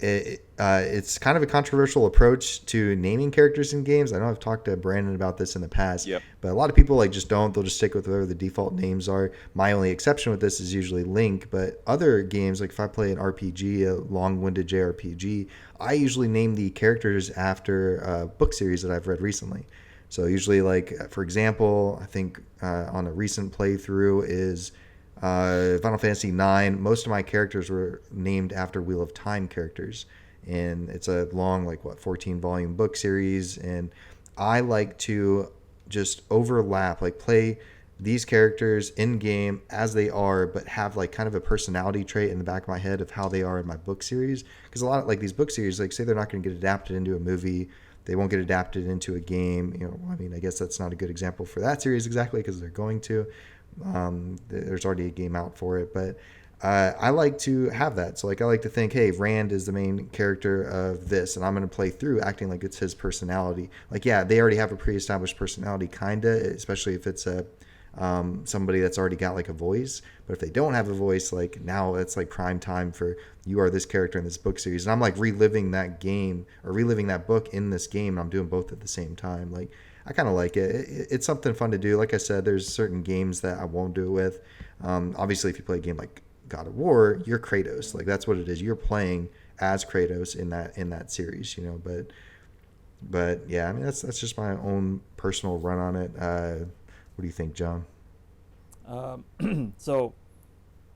it's kind of a controversial approach to naming characters in games. I know I've talked to Brandon about this in the past, Yep. but a lot of people like just don't. They'll just stick with whatever the default names are. My only exception with this is usually Link, but other games, like if I play an RPG, a long-winded JRPG, I usually name the characters after a book series that I've read recently. So usually, like for example, I think on a recent playthrough is Final Fantasy IX. Most of my characters were named after Wheel of Time characters, and it's a long, 14-volume book series. And I like to just overlap, like play these characters in game as they are, but have like kind of a personality trait in the back of my head of how they are in my book series. Because a lot of like these book series, like say they're not going to get adapted into a movie. They won't get adapted into a game. I mean, I guess that's not a good example for that series exactly because they're going to. There's already a game out for it, but I like to have that. So like I like to think, hey, Rand is the main character of this, and I'm going to play through acting like it's his personality. Like, yeah, they already have a pre-established personality, kinda, especially if it's a somebody that's already got like a voice. But if they don't have a voice, like now it's like prime time for you are this character in this book series, and I'm like reliving that game or reliving that book in this game, and I'm doing both at the same time. Like I kind of like it. It's something fun to do. Like I said, there's certain games that I won't do it with. Obviously, if you play a game like God of War, you're Kratos. Like that's what it is. You're playing as Kratos in that series, But yeah, I mean that's just my own personal run on it. What do you think, John? So,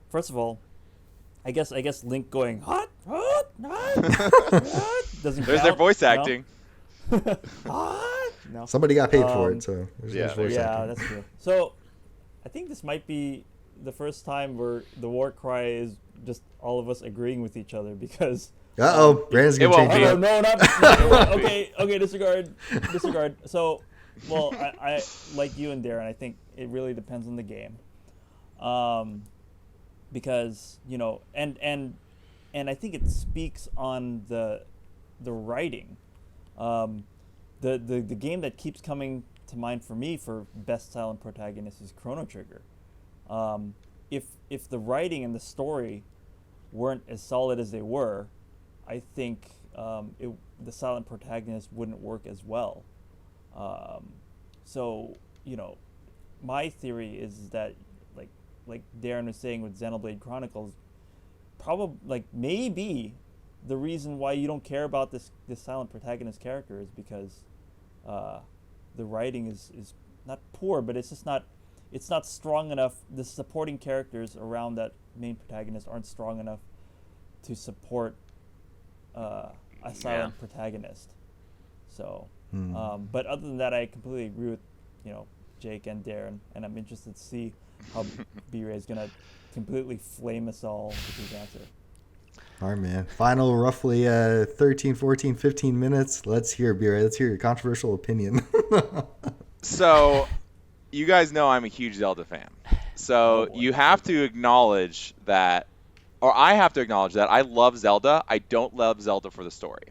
first of all, I guess Link going hot doesn't There's count, their voice no? acting. Hot? No. Somebody got paid for it, so there's voice Yeah, acting. that's true. So, I think this might be the first time where the war cry is just all of us agreeing with each other because. Brandon's gonna it won't change be. it up. No, okay, disregard. So, well, I like you and Darin. I think it really depends on the game, because and I think it speaks on the writing. The game that keeps coming to mind for me for best silent protagonist is Chrono Trigger. If the writing and the story weren't as solid as they were, I think the silent protagonist wouldn't work as well. So my theory is that like Darin was saying with Xenoblade Chronicles, probably maybe the reason why you don't care about this silent protagonist character is because the writing is not poor, but it's just not strong enough. The supporting characters around that main protagonist aren't strong enough to support a silent protagonist. So, but other than that, I completely agree with Jake and Darin, and I'm interested to see how B-Ray is gonna completely flame us all with his answer. All right, man. Final roughly 13, 14, 15 minutes. Let's hear, B-Ray. Let's hear your controversial opinion. So, you guys know I'm a huge Zelda fan. So, you have to acknowledge that, or I have to acknowledge that I love Zelda. I don't love Zelda for the story.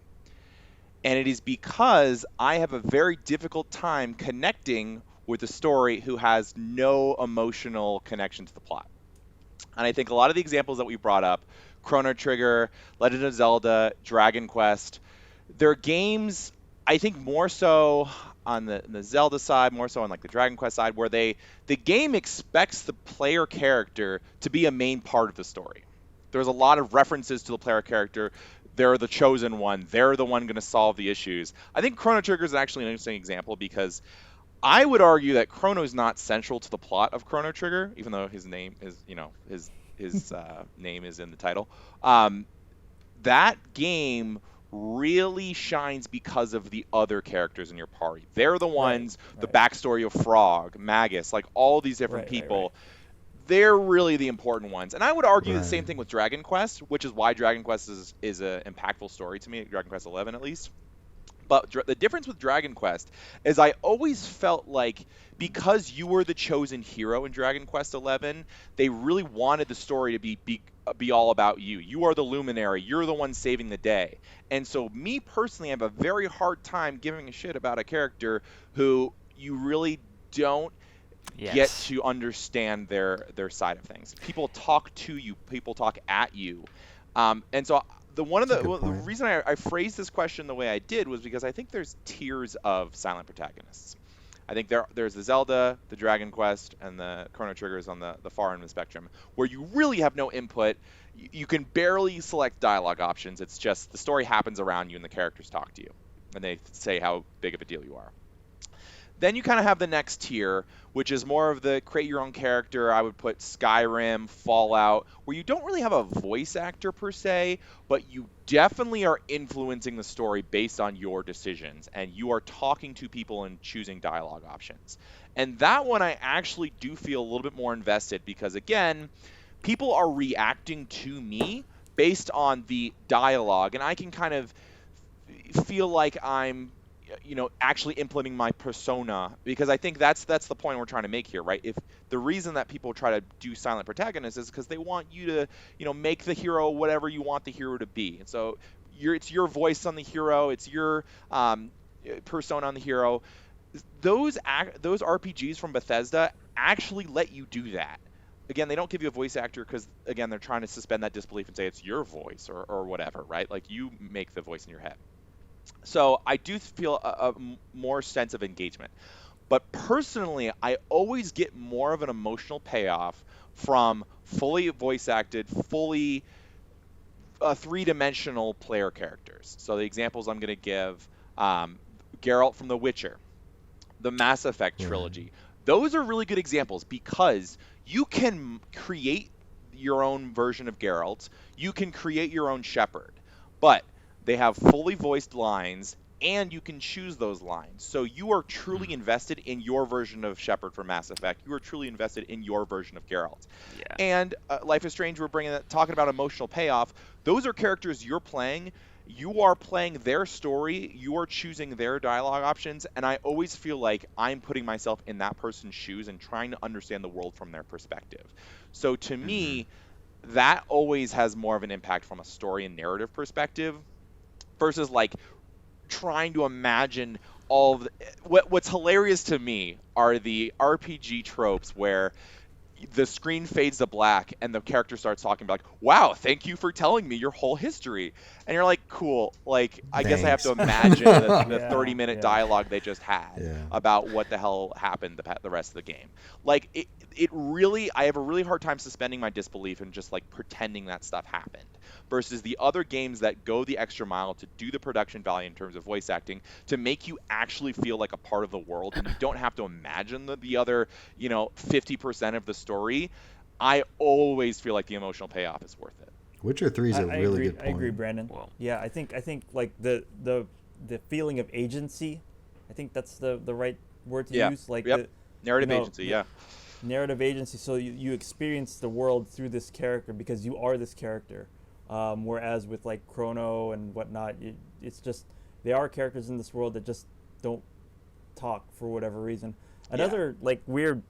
And it is because I have a very difficult time connecting with a story who has no emotional connection to the plot. And I think a lot of the examples that we brought up, Chrono Trigger, Legend of Zelda, Dragon Quest, they're games, I think more so on the Zelda side, more so on like the Dragon Quest side, where the game expects the player character to be a main part of the story. There's a lot of references to the player character. They're the chosen one. They're the one going to solve the issues. I think Chrono Trigger is actually an interesting example because I would argue that Chrono is not central to the plot of Chrono Trigger, even though his name is, his name is in the title. That game really shines because of the other characters in your party. They're the ones, the backstory of Frog, Magus, like all these different people. Right. They're really the important ones. And I would argue the same thing with Dragon Quest, which is why Dragon Quest is an impactful story to me, Dragon Quest 11 at least. But the difference with Dragon Quest is I always felt like because you were the chosen hero in Dragon Quest XI, they really wanted the story to be all about you. You are the luminary. You're the one saving the day. And so me personally, I have a very hard time giving a shit about a character who you really don't get to understand their side of things. People talk to you. People talk at you. And so the reason I phrased this question the way I did was because I think there's tiers of silent protagonists. I think there's the Zelda, the Dragon Quest, and the Chrono Triggers on the far end of the spectrum, where you really have no input. You can barely select dialogue options. It's just the story happens around you and the characters talk to you, and they say how big of a deal you are. Then you kind of have the next tier, which is more of the create your own character. I would put Skyrim, Fallout, where you don't really have a voice actor per se, but you definitely are influencing the story based on your decisions, and you are talking to people and choosing dialogue options. And that one I actually do feel a little bit more invested because, again, people are reacting to me based on the dialogue, and I can kind of feel like I'm actually implementing my persona, because I think that's the point we're trying to make here, right? If the reason that people try to do silent protagonists is because they want you to, make the hero whatever you want the hero to be. And so it's your voice on the hero, it's your persona on the hero. Those RPGs from Bethesda actually let you do that. Again, they don't give you a voice actor because, again, they're trying to suspend that disbelief and say it's your voice or whatever, right? Like, you make the voice in your head. So I do feel a more sense of engagement. But personally, I always get more of an emotional payoff from fully voice acted, fully three-dimensional player characters. So the examples I'm going to give, Geralt from The Witcher, the Mass Effect trilogy. Those are really good examples because you can create your own version of Geralt. You can create your own Shepard. But they have fully voiced lines, and you can choose those lines. So you are truly invested in your version of Shepard for Mass Effect. You are truly invested in your version of Geralt. Yeah. And Life is Strange, we're talking about emotional payoff. Those are characters you're playing. You are playing their story. You are choosing their dialogue options. And I always feel like I'm putting myself in that person's shoes and trying to understand the world from their perspective. So to me, that always has more of an impact from a story and narrative perspective versus like trying to imagine all of what's hilarious to me are the RPG tropes where the screen fades to black and the character starts talking like, wow, thank you for telling me your whole history. And you're like, cool. Like, I guess I have to imagine the 30-minute dialogue they just had about what the hell happened the rest of the game. Like, it really, I have a really hard time suspending my disbelief and just like pretending that stuff happened versus the other games that go the extra mile to do the production value in terms of voice acting to make you actually feel like a part of the world and you don't have to imagine the other 50% of the story. I always feel like the emotional payoff is worth it. Witcher 3 is a really good point. I agree, Brandon. Well, yeah, I think like the feeling of agency, I think that's the right word to use. Like narrative agency, narrative agency. So you experience the world through this character because you are this character. Whereas with like Chrono and whatnot, it's just they are characters in this world that just don't talk for whatever reason. Another like weird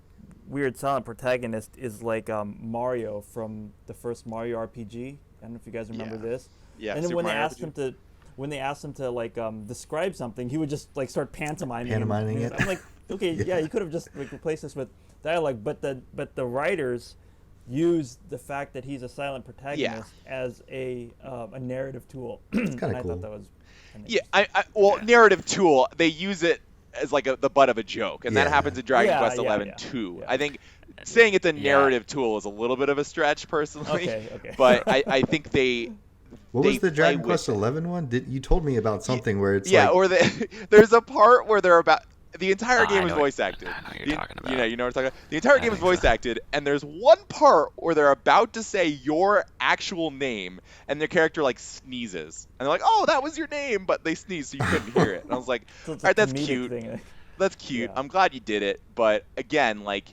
silent protagonist is like Mario from the first Mario RPG. I don't know if you guys remember this. Yeah. And then when they asked him to like describe something, he would just like start pantomiming it. I'm like, okay, you could have just like replaced this with dialogue, but the writers use the fact that he's a silent protagonist as a narrative tool. It's kind of cool. I thought that was narrative tool. They use it as like the butt of a joke, and that happens in Dragon Quest 11 too. Yeah. I think saying it's a narrative tool is a little bit of a stretch, personally. Okay. But I think they. What was the Dragon Quest 11 one? You told me about something where it's or there's a part where they're about. The entire game is voice acted. I know what you're talking about. You know what I'm talking about? The entire game is voice acted, and there's one part where they're about to say your actual name, and their character, like, sneezes. And they're like, oh, that was your name, but they sneezed, so you couldn't hear it. And I was like, all right, that's cute. That's cute. Yeah. I'm glad you did it. But, again, like,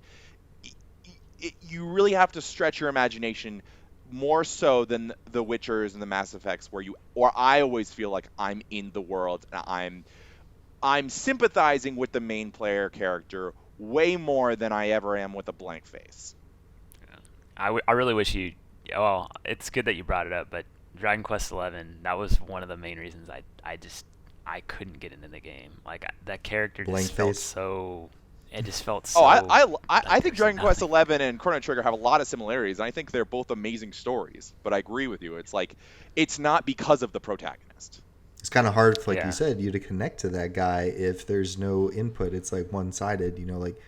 you really have to stretch your imagination more so than the Witchers and the Mass Effects, or I always feel like I'm in the world, and I'm sympathizing with the main player character way more than I ever am with a blank face. Yeah. I really wish you. Well, it's good that you brought it up, but Dragon Quest XI, that was one of the main reasons I couldn't get into the game. Like that character blank just felt face. so. it just felt so. Oh, I like think there's Dragon Quest nothing. 11 and Chrono Trigger have a lot of similarities, and I think they're both amazing stories. But I agree with you. It's like it's not because of the protagonist. It's kind of hard, like you Yeah. said, you to connect to that guy if there's no input. It's like one-sided, like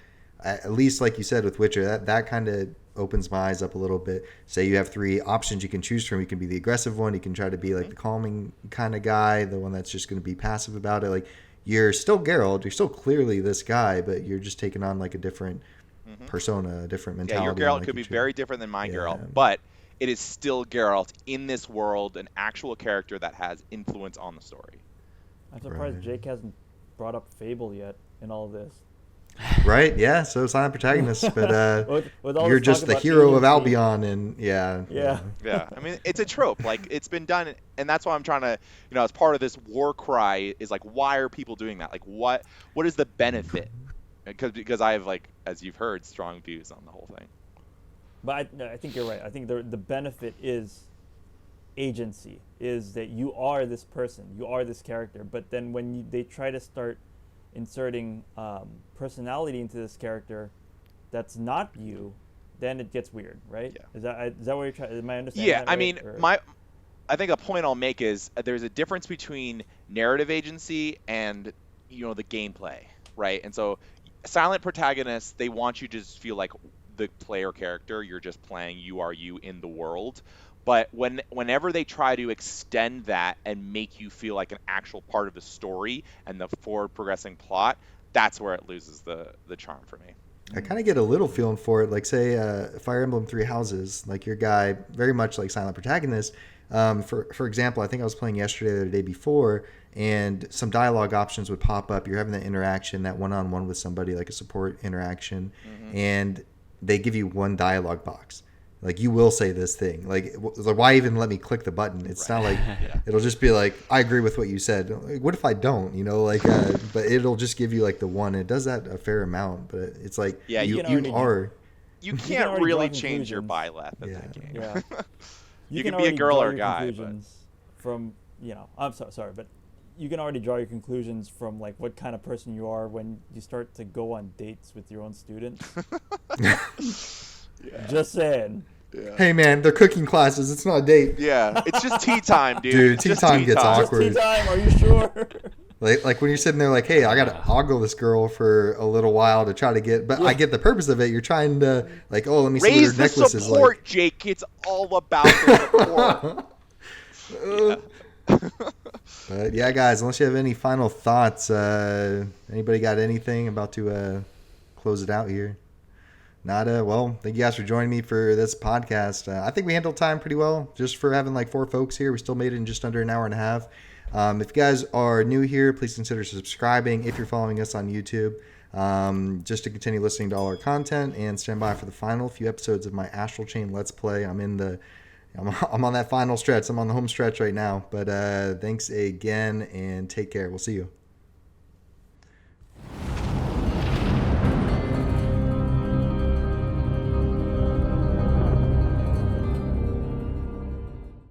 at least like you said with Witcher, that kind of opens my eyes up a little bit. Say you have three options you can choose from. You can be the aggressive one. You can try to be like the calming kind of guy, the one that's just going to be passive about it. Like you're still Geralt. You're still clearly this guy, but you're just taking on like a different persona, a different Yeah, your mentality. on, Geralt like, could be each very different than my Yeah. Geralt, but it is still Geralt in this world, an actual character that has influence on the story. I'm surprised Right. Jake hasn't brought up Fable yet in all of this. Right? Yeah. So silent protagonist, but With all you're this talk just the about hero of agency. Albion, and yeah. Yeah. Yeah, I mean, it's a trope. Like, it's been done, and that's why I'm trying to, as part of this war cry, is like, why are people doing that? Like, what is the benefit? Because I have, like, as you've heard, strong views on the whole thing. But I think you're right. I think the benefit is agency, is that you are this person, you are this character. But then when they try to start inserting personality into this character that's not you, then it gets weird, right? Yeah. Is that what you're trying? Am I understanding? Yeah, that I right, mean, or- I think a point I'll make is there's a difference between narrative agency and the gameplay, right? And so silent protagonists, they want you to just feel like the player character, you're just playing, you are you in the world. But whenever they try to extend that and make you feel like an actual part of the story and the forward progressing plot, that's where it loses the charm for me. I kind of get a little feeling for it. Like, say, Fire Emblem Three Houses, like your guy, very much like silent protagonist. For example, I think I was playing yesterday or the day before, and some dialogue options would pop up. You're having that interaction, that one-on-one with somebody, like a support interaction, and they give you one dialogue box. Like, you will say this thing. Like, why even let me click the button? It's not like it'll just be like, I agree with what you said. Like, what if I don't? But it'll just give you like the one. It does that a fair amount, but it's like Yeah, you can are. You can can't already really draw change your conclusions. byleth in that game. Yeah. You can be a already girl draw or a your guy, but conclusions from I'm sorry, but you can already draw your conclusions from like what kind of person you are when you start to go on dates with your own students. Just saying. yeah. Hey man, they're cooking classes. It's not a date. Yeah, it's just tea time, dude. Dude, It's tea just time gets Just awkward. tea time, are you sure? Like when you're sitting there, like, hey, I gotta ogle this girl for a little while to try to get. But I get the purpose of it. You're trying to like, oh, let me see what Raise her the necklace is support, like. Jake. It's all about the support. But yeah, guys, unless you have any final thoughts, anybody got anything about to close it out here? Nada. Well, thank you guys for joining me for this podcast. I think we handled time pretty well, just for having like 4 folks here. We still made it in just under an hour and a half. If you guys are new here, please consider subscribing if you're following us on YouTube, just to continue listening to all our content, and stand by for the final few episodes of my Astral Chain Let's Play. I'm on that final stretch. I'm on the home stretch right now. But thanks again, and take care. We'll see you.